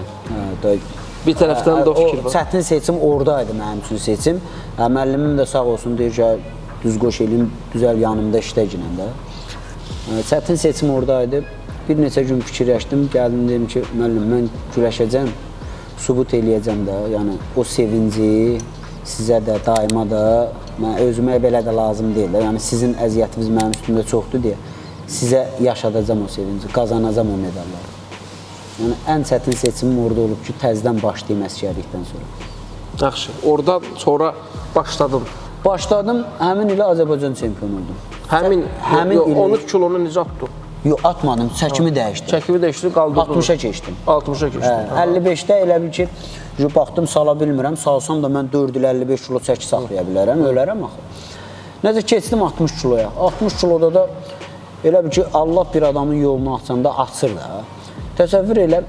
Bir tərəfdən də o fikir var. Çətin seçim oradaydı mənim üçün seçim. Müəllimim də sağ olsun, deyir ki, düz qoş eləyim, düzəl yanımda işdəginən də. Çətin seçim oradaydı. Bir neçə gün fikirləşdim, gəldim, dedim ki, müəllim, mən güləşəcəm, sübut eləyəcəm də. Yəni, o sevinci sizə də, daima da, özümə belə də lazım deyil də. Yəni, sizin əziyyətiniz mənim üstümdə çoxdur deyə, sizə yaşadacam o sevinci, qazanacam o medalları. Yəni, ən çətin seçimim orada olub ki, təzdən başlayayım əsgərlikdən sonra. Yaxşı, oradan sonra başladım. Başladım, həmin ilə Azərbaycan çempionu oldum. Həmin 13 kilonu necə atdın? Yox, atmadım, çəkimi dəyişdim. Çəkimi dəyişdim, qaldırdım. 60-a keçdim. 60-a keçdim. 55-də elə bil ki, baxdım, sala bilmirəm. Salsam da mən 4 il 55 kilo çəki saxlaya bilərəm, ölərəm axı. Necə keçdim 60 kiloya. 60 kiloda da elə bil ki, Allah bir adamın yolunu açanda açır da. Təsəvvür elə,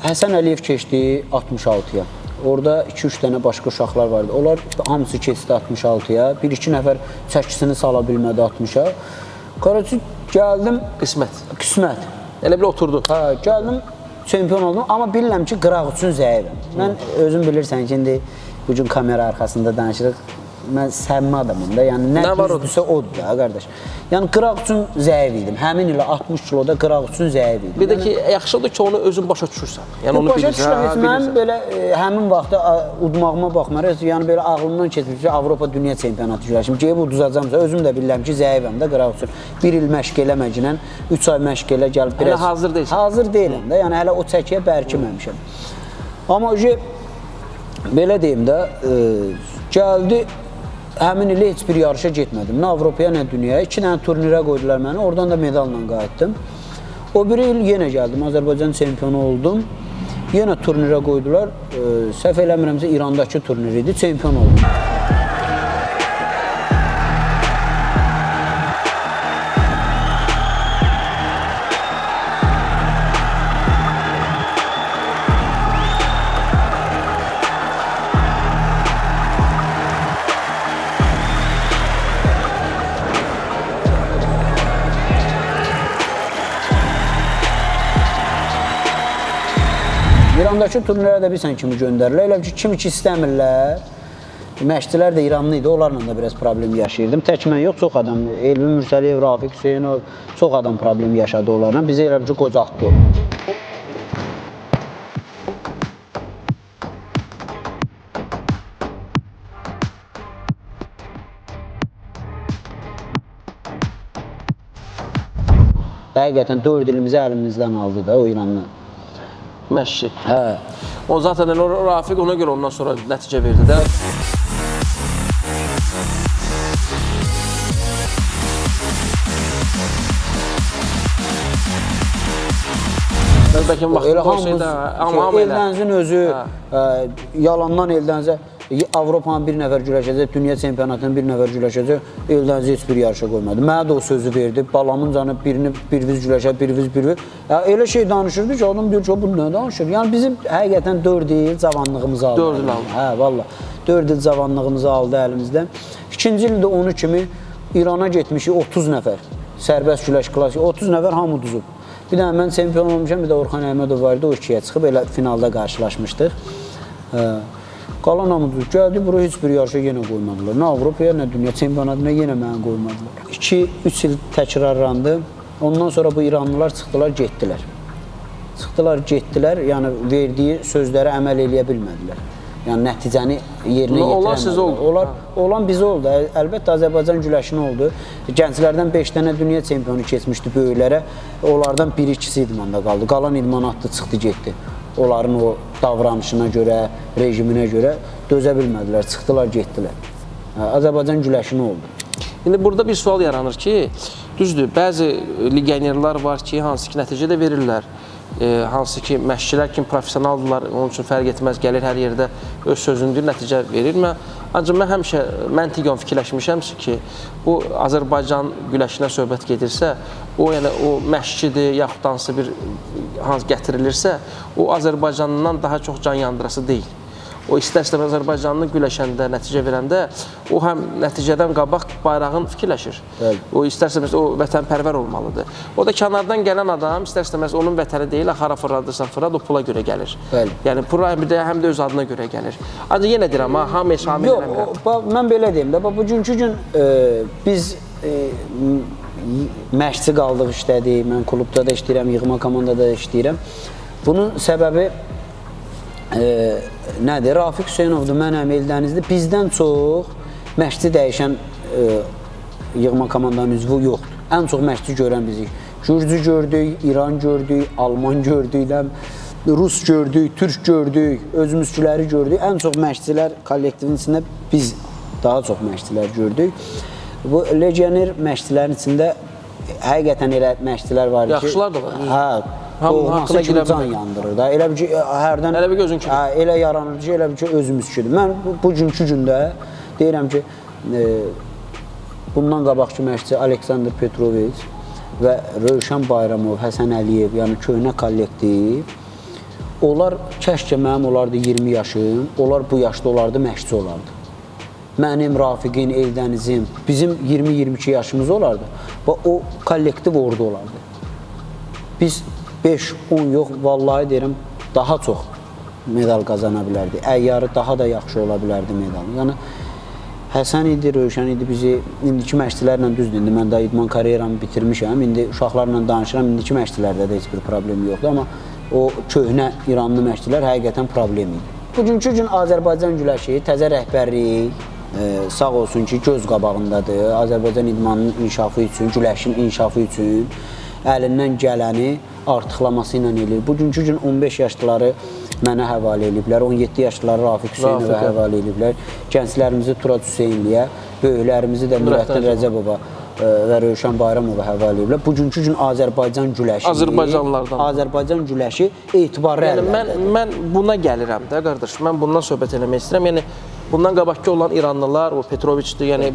Həsən Əliyev keçdi 66-ya. Orada 2-3 dənə başqa uşaqlar vardı. Onlar hamısı keçdi 66-ya. 1-2 nəfər çəkisini sala bilmədi 60-a. Qaracı gəldim. Qismət. Elə bir oturdu. Hə, gəldim, çempion oldum. Amma bilirəm ki, qıraq üçün zəifəm. Mən özüm bilirsən ki, indi bugün kamera arxasında danışırıq. Mən səmimi adamım da, yəni nə düzdürsə odur da, qardaş. Yəni qıraq üçün zəif idim. Həmin ilə 60 kiloda qıraq üçün zəif idim. Bir də ki, yaxşıdır ki, onu özün başa düşürsən. Yəni onu başa düşürəm, mənim belə həmin vaxtda udmağıma baxmaraq, yəni belə ağlımdan keçmiş ki, Avropa Dünya çempionatı güləşim. Geyib uduzacamsa, özüm də bilirəm ki, zəifəm də qıraq üçün. Bir il məşq eləməginə, 3 ay məşq elə gəlib biraz... Hələ hazır deyilsən. Hazır deyiləm də, yəni hələ o çəkiyə bərkiməmişəm. Amma belə deyim də, gəldi, həmin ilə heç bir yarışa getmədim. Nə Avropaya, nə dünyaya. 2 dənə turnirə qoydular məni, oradan da medalla qayıtdım. O bir il yenə gəldim, Azərbaycan çempionu oldum. Yenə turnirə qoydular. Səhv eləmirəmsə, İrandakı turnir idi, çempion oldum. İrandakı turnirlərə də bilsən kimi göndərirlər. Elə ki, kimi ki istəmirlər. Məşqçilər də İranlı idi, onlarla da biraz problem yaşayırdım. Tək mən yox, çox adam. Elvin Mürsəliyev, Rafiq Hüseynov, çox adam problem yaşadı onlarla. Bizə elə ki, qocaqdı. Həqiqətən 4 ilimizi əlimizdən aldı da o İrandan. Məşqçi. Hə. O zaten o Rafiq ona görə ondan sonra nəticə verdi də. Bəlkə vaxtında olsaydı, amma Eldənizin özü yalandan Eldənizə Avropanın bir nəfər güləşəcək, dünya çempionatının bir nəfər güləşəcək, Eldənizi heç bir yarışa qoymadı. Mənə də o sözü verdi, balamın canı birini bir biz güləşər, bir biz. Elə şey danışırdı ki, adam diyor ki, bu nə danışır? Yəni bizim həqiqətən 4 il cavanlığımızı aldı. 4 il aldı. Hə, valla. 4 il cavanlığımızı aldı əlimizdən. İkinci ildə onu kimi İrana getmişik 30 nəfər. Sərbəst güləş klasik 30 nəfər hamı uduzub. Bir də mən çempion olmuşam, bir də Orxan Əhmədov var idi, o ikiyə çıxıb elə finalda qarşılaşmışdıq. Qalan hamıdır, gəldi, bura heç bir yarışa yenə qoymadılar. Nə Avropaya, nə dünya çempionatına yenə mənə qoymadılar. 2-3 il təkrarlandı, ondan sonra bu İranlılar çıxdılar, getdilər. Yəni verdiyi sözlərə əməl eləyə bilmədilər. Yəni nəticəni yerinə yetirəmədilər. Olan siz oldu. Olan bizə oldu. Əlbəttə Azərbaycan güləşinə oldu. Gənclərdən 5 dənə dünya çempionu keçmişdi böyüklərə. Onlardan 1-2-si idmanda qaldı. Qalan idman atdı, çıxdı, getdi. Onların o davranışına görə, rejiminə görə dözə bilmədilər, çıxdılar, getdilər. Azərbaycan güləşinə oldu. İndi burada bir sual yaranır ki, düzdür, bəzi legionerlər var ki, hansı ki nəticə də verirlər. Hansı ki məşqçilər kimi professionaldırlar, onun üçün fərq etməz, gəlir hər yerdə öz sözündür, nəticə verir. Ancaq mən həmişə məntiqən fikirləşmişəm ki, bu Azərbaycan güləşinə söhbət gedirsə, o məşqçidir, yaxud hansı bir gətirilirsə, o Azərbaycandan daha çox can yandırası deyil. O istər-istəməz Azərbaycanlı güləşəndə, nəticə verəndə o həm nəticədən qabaq bayrağın fikirləşir. O istər-istəməz o vətənpərvər olmalıdır. O da kənardan gələn adam istər-istəməz onun vətəni deyil, hara fırladırsan fırlad, o pula görə gəlir. Yəni pula həm də öz adına görə gəlir. Ancaq yenə deyirəm, hamıya şamil eləmirəm. Yox, mən belə deyim də, bugünkü gün biz məşqçi qaldıq, işlədik, mən klubda da işləyirəm, yığma komandada da işləyirəm. Bunun səbəbi nədir? Rafiq Hüseynovdur, mənəm, Eldənizdir. Bizdən çox məşqçi dəyişən yığma komandanın üzvü yoxdur. Ən çox məşqçi görən bizik. Gürcü gördük, İran gördük, Alman gördük, Rus gördük, Türk gördük, özümüzçüləri gördük. Ən çox məşqçilər kollektivin içində biz daha çox məşqçilər gördük. Bu legioner məşqçilərin içində həqiqətən elə məşqçilər var ki... Yaxşılar da var. Hə. Doğması kimi can yandırır da. Elə bir ki, hərdən elə yaranır ki, elə bir ki, özümüz kidir. Mən bugünkü gündə deyirəm ki, bundan qabaqki məşqçi Aleksandr Petroviç və Rövşən Bayramov, Həsən Əliyev, yəni köhnə kollektiv, onlar kəşkə mənim olardı 20 yaşım, onlar bu yaşda olardı, məşqçi olardı. Mənim, Rafiqin, Eldənizim, bizim 20-22 yaşımız olardı və o kollektiv orada olardı. Biz 5-10 yox, vallahi deyirəm, daha çox medal qazana bilərdi. Əyyarı daha da yaxşı ola bilərdi medal. Yəni, Həsən idi, Rövşən idi, bizi indiki məşqçilərlə düzdür. İndi mən də idman karyeramı bitirmişəm, indi uşaqlarla danışıram, indiki məşqçilərdə də heç bir problem yoxdur. Amma o köhnə İranlı məşqçilər həqiqətən problem idi. Bugünkü gün Azərbaycan güləşi, təzə rəhbərlik, sağ olsun ki, göz qabağındadır. Azərbaycan idmanının inkişafı üçün, güləşin inkişafı üçün əlindən gələni artıqlaması ilə eləyir. Bugünkü gün 15 yaşlıları mənə həvalə ediblər, 17 yaşlıları Rafiq Hüseynov'a həvalə ediblər, gənclərimizi Turad Hüseynliyə, böyüklərimizi də Nurəddin Rəcəbova və Rövşən Bayramova həvalə ediblər. Bugünkü gün Azərbaycan güləşi, Azərbaycan güləşi etibarlı əllərdə. Mən buna gəlirəm də, qardaş, mən bundan söhbət eləmək istəyirəm. Yəni, bundan qabaqki olan İranlılar, o Petroviçdir, yəni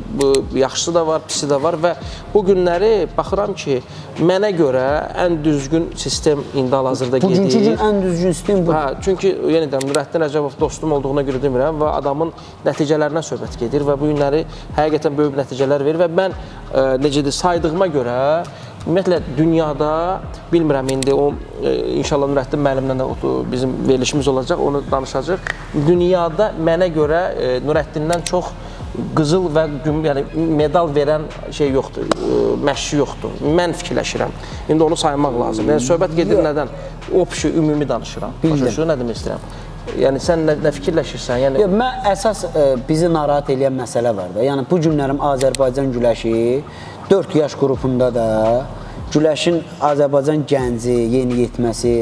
yaxşısı da var, pisi də var və bu günləri baxıram ki, mənə görə ən düzgün sistem indi hal-hazırda gedir. Bugünkü gün ən düzgün sistem bu. Çünki yenə deyirəm, Nurəddin Rəcəbov dostum olduğuna görə demirəm və adamın nəticələrinə söhbət gedir və bu günləri həqiqətən böyük nəticələr verir və mən necədir, saydığıma görə ümumiyyətlə dünyada, bilmirəm indi o inşallah Nurəddin müəllimlə də bizim verilişimiz olacaq, onu danışacaq. Dünyada mənə görə Nurəddindən çox qızıl və yəni medal verən şey yoxdur, məşqçi yoxdur. Mən fikirləşirəm. İndi onu saymaq lazım. Yəni söhbət gedir nədən? Opşi, ümumi danışıram. Başa şu nə demək istəyirəm? Yəni sən nə fikirləşirsən? Yəni mən əsas bizi narahat edən məsələ var da. Yəni bu günlərim Azərbaycan güləşi 4 yaş qrupunda da Güləşin Azərbaycan gənci, yeniyetməsi,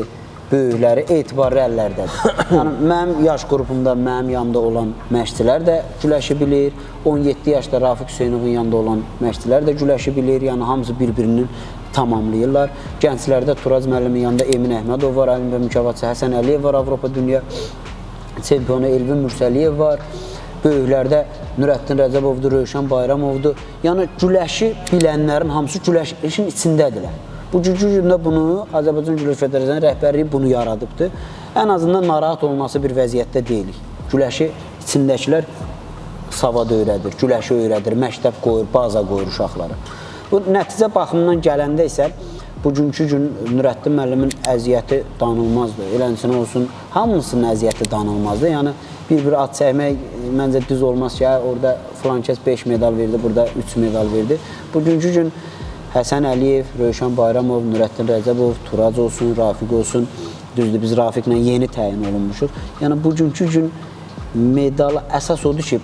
böyükləri etibarlı əllərdədir. Yəni mənim yaş qrupumda, mənim yanımda olan məşqçilər də güləşi bilir. 17 yaşda Rafiq Hüseynovun yanında olan məşqçilər də güləşi bilir. Yəni hamısı bir-birini tamamlayırlar. Gənclərdə Turaz müəllimin yanında Emin Əhmədov var, Əlimbə mükafatçısı Həsən Əliyev var, Avropa Dünya çempionu Elvin Mürsəliyev var. Böyüklərdə Nurəddin Rəcəbovdur, Rövşən Bayramovdur. Yəni güləşi bilənlərin hamısı güləşin içindədirlər. Bu gündə bunu Azərbaycan Güləş Federasiyasının rəhbərliyi bunu yaradıbdır. Ən azından narahat olması bir vəziyyətdə deyilik. Güləşi içindəkilər savad öyrədir, güləşi öyrədir, məktəb qoyur, baza qoyur uşaqları. Bu nəticə baxımından gələndə isə bugünkü gün Nurəddin müəllimin əziyyəti danılmazdır. Eləncə olsun, hamısının əziyyəti danılmazdır. Yəni bir ad çəkmək məncə düz olmaz ki, orada filan kəs 5 medal verdi, burada 3 medal verdi. Bugünkü gün Həsən Əliyev, Rövşən Bayramov, Nurəddin Rəcəbov, Turac olsun, Rafiq olsun, düzdür, biz Rafiqlə yeni təyin olunmuşuq. Yəni bugünkü gün medal əsas odur ki,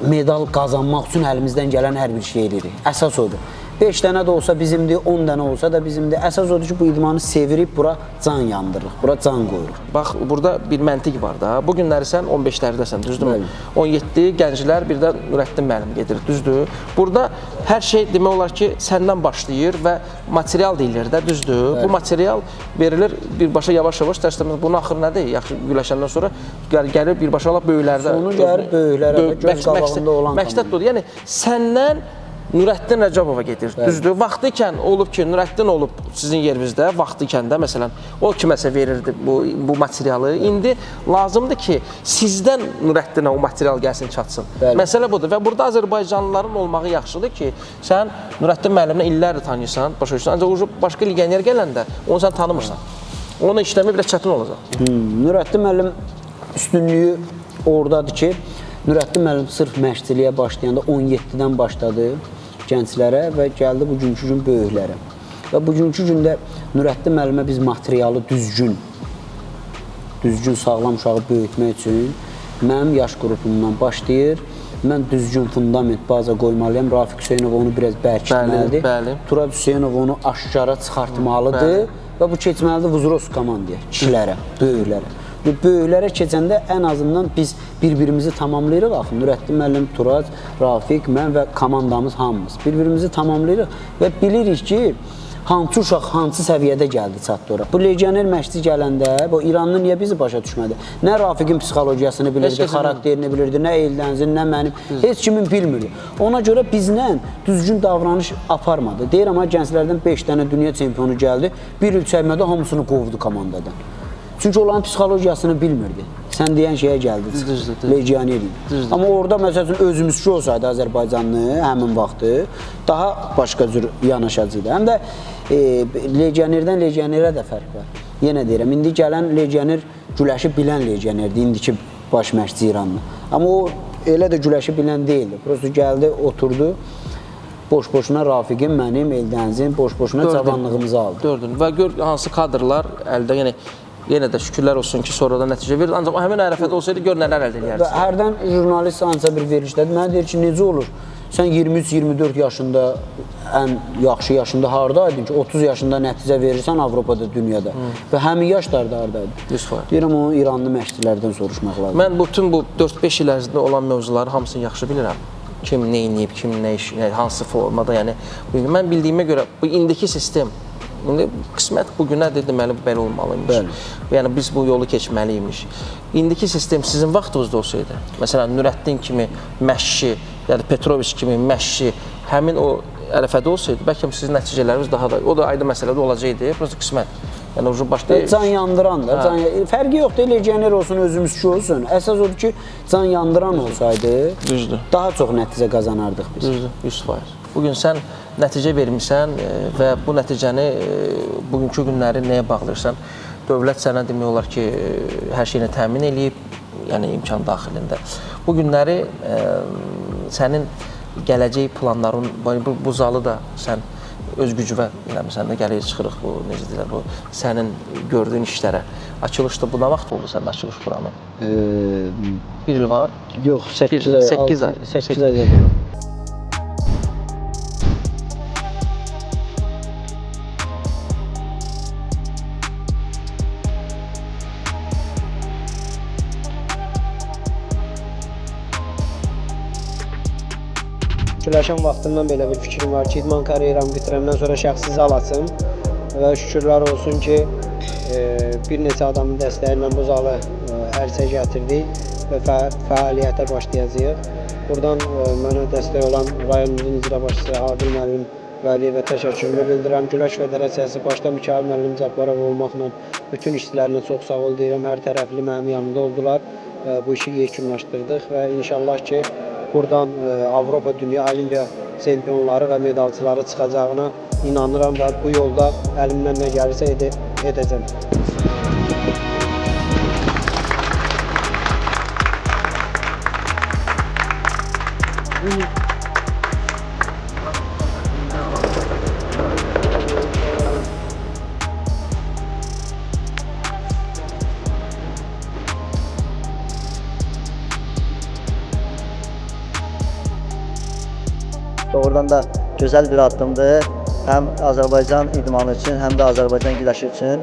medal qazanmaq üçün əlimizdən gələn hər bir şey edirik. Əsas odur. 5 dənə də olsa bizimdir, 10 dənə olsa da bizimdir. Əsas odur ki, bu idmanı sevirib bura can yandırırıq, bura can qoyuruq. Bax, burada bir məntiq var da. Bu günləri sən 15-dərdəsən, düzdürmü? 17 gənclər, bir də Nurəddin müəllim gedir, düzdür? Burada hər şey demək olar ki, səndən başlayır və material deyilir də, düzdür? Bu material verilir birbaşa yavaş-yavaş, dərsləmə bunun axırı nədir? Yaxşı güləşəndən sonra gəlir birbaşa böyüklərdə. Sonu gəlir böyüklərə, göz qabağında olan məqsəd budur. Yəni, səndən Nurəddin Rəcəbova gedir, düzdür? Vaxtı ikən olub ki, Nurəddin olub sizin yerinizdə, vaxtı ikən də, məsələn, o kiməsə verirdi bu materialı. İndi lazımdır ki, sizdən Nurəddinə o material gəlsin, çatsın. Məsələ budur və burada Azərbaycanlıların olmağı yaxşıdır ki, sən Nurəddin müəllimlə illərdir tanıyırsan, başa düşürsən, ancaq başqa legioner gələndə onu sən tanımırsan. Onun işləmi biraz çətin olacaq. Nurəddin müəllim üstünlüyü oradadır ki, Nurəddin müəllim sırf məşqçiliyə başlayanda 17-dən başladı gənclərə və gəldi bugünkü gün böyüklərə. Və bugünkü gündə Nurəddin müəllimə biz materialı düzgün sağlam uşağı böyütmək üçün mənim yaş qrupumdan başlayır. Mən düzgün fundament baza qoymalıyam. Rafiq Hüseynov onu biraz bərkitməlidir. Turac Hüseynov onu aşkara çıxartmalıdır və bu keçməlidir Vuzros komandaya, kişilərə, böyüklərə. Böyüklərə keçəndə ən azından biz bir-birimizi tamamlayırıq. Axı Nurəddin müəllim, Turac, Rafiq, mən və komandamız hamımız bir-birimizi tamamlayırıq və bilirik ki, hansı uşaq hansı səviyyədə gəldi, çatdı ora. Bu legioner məşqçi gələndə, bu İranlı niyə bizi başa düşmədi? Nə Rafiqin psixologiyasını bilirdi, xarakterini bilirdi, nə Eldənizin, nə mənim, heç kimin bilmirdi. Ona görə bizlə düzgün davranış aparmadı. Deyir, amma gənclərdən 5 dənə dünya çempionu gəldi, bir il çəkmədə hamısını qovdu komandadan. Çünki onların psixologiyasını bilmirdi. Sən deyən şeyə gəldi, legioner idi. Amma orada, məsəl üçün, özümüzki olsaydı Azərbaycanlı həmin vaxtı, daha başqa cür yanaşacaqdı. Həm də legionerdən legionerə də fərq var. Yenə deyirəm, indi gələn legioner güləşi bilən legionerdir, indiki baş məşqçi İranlı. Amma o elə də güləşi bilən deyildi. Prosto gəldi, oturdu, boş-boşuna Rafiqin, mənim, Eldənizin, boş-boşuna cavanlığımızı aldı. Gördün və gör hansı kadrlar əldə, yenə də şükürlər olsun ki, sonradan nəticə verir. Ancaq həmin ərəfədə olsaydı, gör nələr əldə edərdiniz. Hərdən jurnalist anca bir verilişdədir. Mənə deyir ki, necə olur? Sən 23-24 yaşında, ən yaxşı yaşında haradaydın ki, 30 yaşında nəticə verirsən Avropada, dünyada. Və həmin yaşlarda haradaydın? 100%. Deyirəm, onu İranlı məşqçilərdən soruşmaq lazım. Mən bütün bu 4-5 il ərzində olan mövzuları hamısını yaxşı bilirəm. Kim nə edib, kim nə iş, hansı formada, yəni. Mən bildiyimə görə, bu indiki sistem, İndi qismət bugünədir, deməli belə olmalıymış. Yəni biz bu yolu keçməliymiş. İndiki sistem sizin vaxtınızda olsaydı, məsələn Nurəddin kimi məşqçi, yəni Petroviç kimi məşqçi həmin o ərəfədə olsaydı, bəlkə sizin nəticələriniz daha da, o da aydın məsələdə olacaqdı, prosta qismət. Yəni o başda can yandıran da, fərqi yoxdur, legioner olsun, özümüzki olsun. Əsas odur ki, can yandıran olsaydı, daha çox nəticə qazanardıq biz. Düzdür, 100%. Bugün sən nəticə vermirsən və bu nəticəni bugünkü günləri nəyə bağlayırsan? Dövlət sənə demək olar ki, hər şeyini təmin eləyib, yəni imkan daxilində. Bu günləri sənin gələcək planların, bu zalı da sən öz gücüvə eləmirsən də, gəlirik çıxırıq bu, necə deyirlər, bu sənin gördüyün işlərə. Açılışda bu nə vaxt oldu səndə açılış buranın? Bir il var? Yox, 8 ay. Güləşən vaxtından belə bir fikrim var ki, idman karyeramı bitirəndən sonra şəxsi zal açım və şükürlər olsun ki, bir neçə adamın dəstəyi ilə bu zalı ərsə gətirdik və fəaliyyətə başlayacağıq. Buradan mənə dəstək olan rayonumuzun icra başçısı Adil müəllim Vəliyevə təşəkkürümü bildirirəm. Güləş Federasiyası başda Mikail müəllim Cəbbarov olmaqla bütün işçilərinə çox sağ ol deyirəm. Hər tərəfli mənim yanımda oldular. Bu işi yekunlaşdırdıq və inşallah ki, buradan Avropa Dünya Olimpiya çempionları və medalçıları çıxacağına inanıram və bu yolda əlimdən nə gəlirsə edəcəm. Doğrudan da gözəl bir addımdır. Həm Azərbaycan idmanı üçün, həm də Azərbaycan güləşi üçün.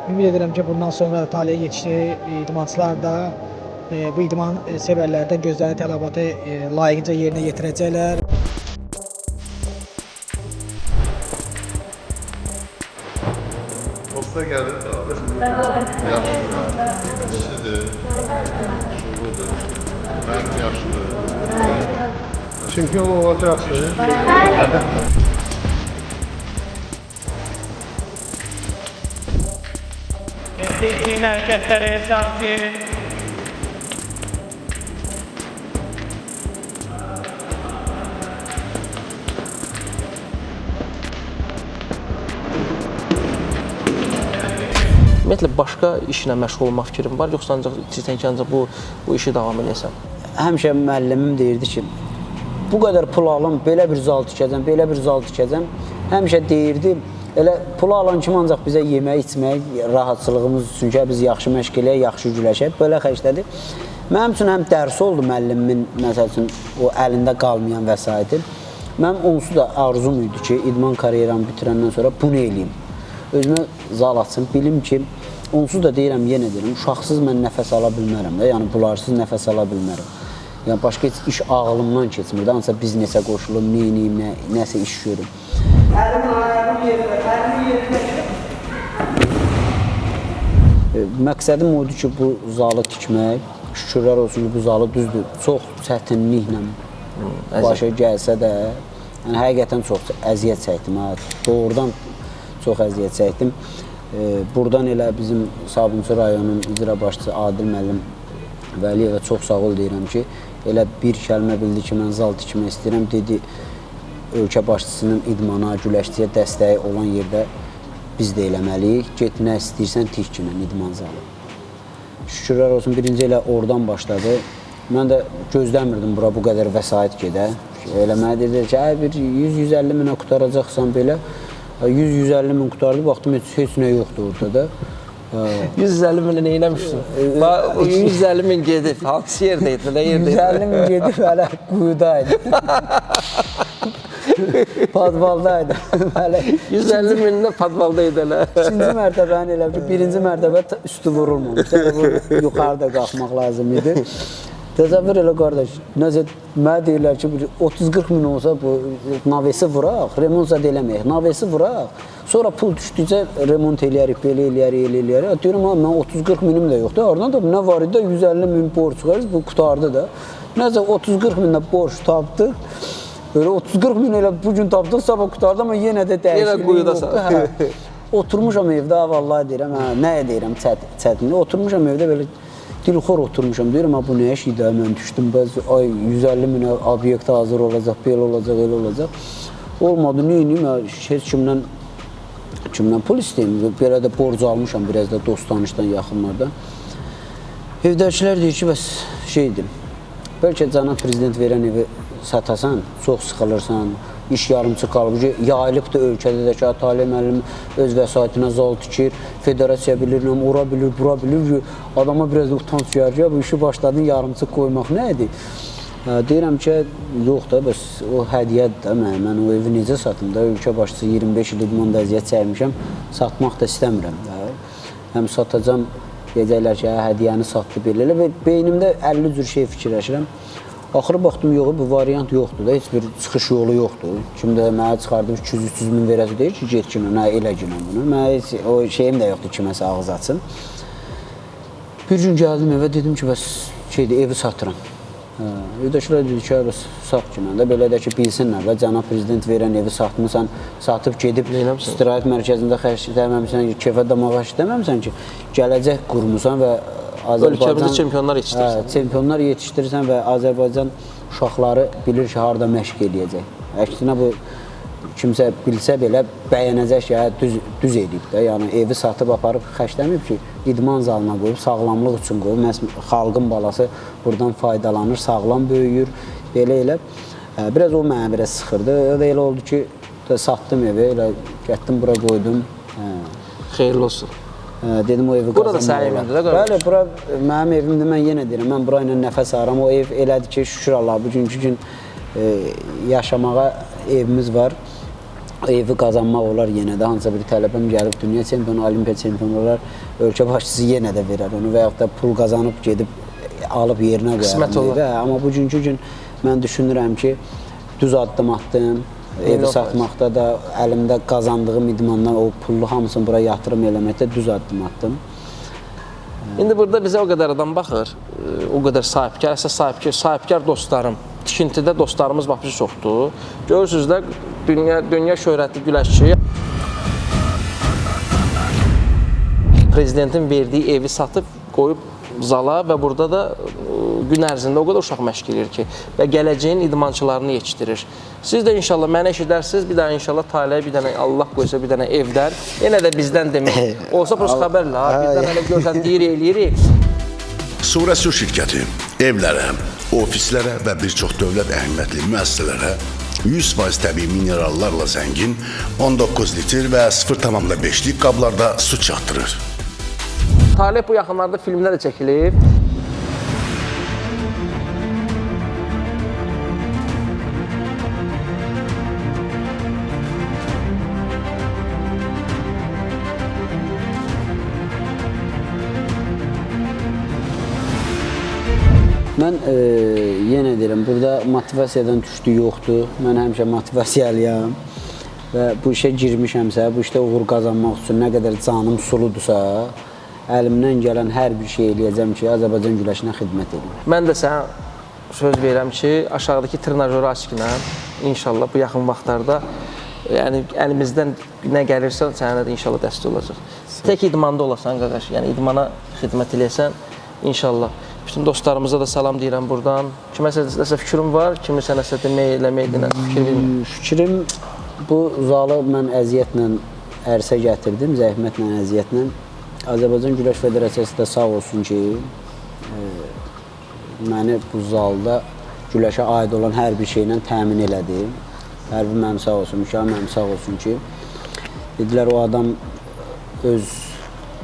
Ümid edirəm ki, bundan sonra taliyə yetişən idmançılar da bu idman sevərlərdən gözlənilən tələbatı layiqincə yerinə yetirəcəklər. Dosta gəlir abi. Yaxşı. Kişidir. Şubudur. Mən yaşlı. Çempion olacaqsın. Destekçinin hareketleri esası. Ümumiyyətlə başqa işlə məşğul olmaq fikrin var, yoxsa ancaq ancaq bu işi davam edəsən? Həmişə müəllimim deyirdi ki, bu qədər pul alım, belə bir zal tikəcəm, belə bir zal tikəcəm. Həmişə deyirdi, elə pul alan kimi ancaq bizə yemək, içmək, rahatçılığımız üçün ki, biz yaxşı məşq eləyək, yaxşı güləşək, belə xərclədi. Mənim üçün həm dərsi oldu müəllimin, məsəl üçün, o əlində qalmayan vəsaiti. Mənim onsuz da arzum idi ki, idman karyeramı bitirəndən sonra bunu eləyim. Özümə zal açım, bilim ki, onsuz da deyirəm, yenə deyirəm, uşaqsız mən nəfəs ala bilmərəm də, yəni bularsız nəfəs ala bilmərəm. Yəni başqa heç iş ağlımdan keçmir də, hansısa biznesə qoşulum, neyiniyim, nəsə iş görüm. Məqsədim oydu ki, bu zalı tikmək, şükürlər olsun ki, bu zalı düzdür, çox çətinliklə başa gəlsə də, yəni həqiqətən çox əziyyət çəkdim, doğrudan çox əziyyət çəkdim. Buradan elə bizim Sabunçu rayonunun icra başçısı Adil müəllim Vəliyevə çox sağ ol deyirəm ki, elə bir kəlmə bildi ki, mən zal tikmək istəyirəm, dedi, ölkə başçısının idmana, güləşçiyə dəstəyi olan yerdə biz də eləməliyik, get nə istəyirsən tikkinən idman zalı. Şükürlər olsun, birinci elə oradan başladı. Mən də gözləmirdim bura bu qədər vəsait gedə. Elə mənə dedilər ki, bir 100-150 minə qutaracaqsan belə, 100-150 min qutardı, baxdım heç nə yoxdur ortada da. 150 minə nə eləmişsin? 150 min gedib, hansı yerdəydi, nə yerdəydi? 150 min gedib, hələ quyudaydı. Padvaldaydı. 150 minlə padvaldaydı hələ. İkinci mərtəbənin elə bir, birinci mərtəbə üstü vurulmamış. Yuxarıda qalxmaq lazım idi. Təzəvvür elə qardaş, nəzə mənə deyirlər ki, 30-40 min olsa bu navesi vuraq, remont zad eləməyək, navesi vuraq. Sonra pul düşdükcə remont eləyərik, belə eləyərik. Deyirəm, mən 30-40 minim də yoxdur. Oradan da nə var idi, 150 min borc çıxarız, bu qutardı da. Nəzə 30-40 min də borc tapdıq. Böyle 30-40 min elə bugün tapdıq, sabah qutardı, amma yenə də dəyişikliyi yoxdur. Oturmuşam evdə, vallahi deyirəm, nə deyirəm çətinlik. Oturmuşam evdə belə dilxor oturmuşam, deyirəm, bu nə şeydə mən düşdüm, bəzi ay 150 minə obyekt hazır olacaq, belə olacaq, elə olacaq. Olmadı, neyiniyim, heç kimdən pul istəyim, belə də borc almışam, biraz da dost tanışdan, yaxınlardan. Evdəkilər deyir ki, bəs şeydir, bəlkə cənab prezident verən evi satasan, çox sıxılırsan, iş yarımçı qalıb, yayılıb da ölkədə də ki, Taliyə müəllim öz vəsaitinə zal tikir, federasiya bilirəm, ora bilir, bura bilir, adama biraz da utanç gəlir ki, bu işi başladın yarımçı qoymaq nə idi? Deyirəm ki, yox da, bəs o hədiyyədir də, mən o evi necə satım da, ölkə başçısı 25 il idmanda əziyyət çəkmişəm, satmaq da istəmirəm. Həm satacam, deyəcəklər ki, hədiyyəni satdı belə və beynimdə 50 cür şey fikirləşirəm. Axırı baxdım, yox, bu variant yoxdur da, heç bir çıxış yolu yoxdur. Kim də mənə çıxardıb 200-300 min verəsi deyir ki, get kimi, nə elə kimi bunu. Mənə heç o şeyim də yoxdur kiməsə ağız açsın. Bir gün gəldim evə, dedim ki, bəs evi satıram. Yurdaşlar dedi ki, sat kimi də, belə də ki, bilsinlər də, cənab prezident verən evi satmısan, satıb gedib istirahət mərkəzində xərcləməmişsən, kefə damağa işləməmişsən ki, gələcək qurmusan və ölkəmizdə çempionlar yetişdirirsən. Çempionlar yetişdirirsən və Azərbaycan uşaqları bilir ki, harada məşq eləyəcək. Əksinə bu kimsə bilsə belə bəyənəcək ki, düz edib də. Yəni evi satıb aparıb xərcləməyib ki, idman zalına qoyub, sağlamlıq üçün qoyub. Xalqın balası buradan faydalanır, sağlam böyüyür. Belə elə. Biraz o mənə biraz sıxırdı. Elə oldu ki, satdım evi, elə getdim bura qoydum. Xeyirli olsun. Dedim o evi burada sənin evindir də qardaş. Bəli, bura mənim evimdir. Mən yenə deyirəm, mən bura ilə nəfəs alıram. O ev elədir ki, şükür Allah, bugünkü gün yaşamağa evimiz var. Evi qazanmaq olar yenə də. Hansısa bir tələbəm gəlib dünya çempionu, olimpiya çempionu olar. Ölkə başçısı yenə də verər onu və yaxud da pul qazanıb gedib alıb yerinə qoyar. Qismət olar. Amma bugünkü gün mən düşünürəm ki, düz addım atdım. Evi satmaqda da, əlimdə qazandığım idmandan o pullu hamısını bura yatırım eləməkdə düz addım atdım. İndi burada bizə o qədər adam baxır, o qədər sahibkar, əsas sahibkar dostlarım, tikintidə dostlarımız baxışı çoxdur. Görürsünüz də, dünya şöhrətli güləşçi prezidentin verdiyi evi satıb qoyub zala və burada da gün ərzində o qədər uşaq məşq edir ki və gələcəyin idmançılarını yetişdirir. Siz də inşallah mənə eşidərsiniz, bir dənə inşallah Taleyə bir dənə, Allah qoysa bir dənə evlər, yenə də bizdən demək, olsa prost xəbərlə, bizdən hələ görsən deyir, eləyirik. Surəsu şirkəti evlərə, ofislərə və bir çox dövlət əhəmiyyətli müəssisələrə 100% təbii minerallarla zəngin 19 litr və 0,5-lik qablarda su çatdırır. Talib bu yaxınlarda filmlər də çəkilib. Mən yenə deyirəm, burada motivasiyadan düşdü yoxdur. Mən həmişə motivasiyalıyam və bu işə girmişəmsə, bu işdə uğur qazanmaq üçün nə qədər canım suludursa, əlimdən gələn hər bir şey eləyəcəm ki, Azərbaycan güləşinə xidmət edeyim. Mən də sənə söz verirəm ki, aşağıdakı trenajörü açıqla, inşallah bu yaxın vaxtlarda yəni əlimizdən nə gəlirsə, sənə də inşallah dəstək olacaq. Tək idmanda olasan, qardaş, yəni idmana xidmət eləyəsən, inşallah. Bütün dostlarımıza da salam deyirəm buradan. Kiməsə nəsə fikrim var, kimisə nəsə demək, eləmək, fikir vermir. Fikrim, bu zalı mən əziyyətlə ərsə gətirdim, zəhmətlə, əziyyətlə. Azərbaycan Güləş Federasiyası da sağ olsun ki, məni bu zalda güləşə aid olan hər bir şeylə təmin elədi. Hər bir mənim sağ olsun, mükəmməl mənim sağ olsun ki, dedilər o adam öz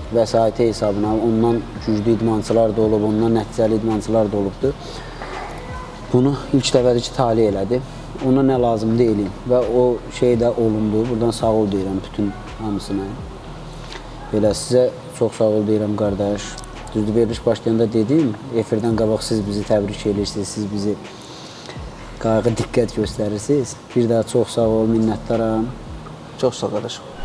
vəsaiti hesabına, ondan güclü idmançılar da olub, ondan nəticəli idmançılar da olubdur. Bunu ilk dəfədə ki, tali elədi. Ona nə lazım deyilin və o şey də olundu. Buradan sağ ol deyirəm bütün hamısına. Belə sizə çox sağ ol deyirəm, qardaş. Düzdür, veriliş başlayanda dedim, efirdən qabaq siz bizi təbrik edirsiniz, siz bizi qayğı diqqət göstərirsiniz. Bir daha çox sağ ol, minnətdaram. Çox sağ ol, qardaşım.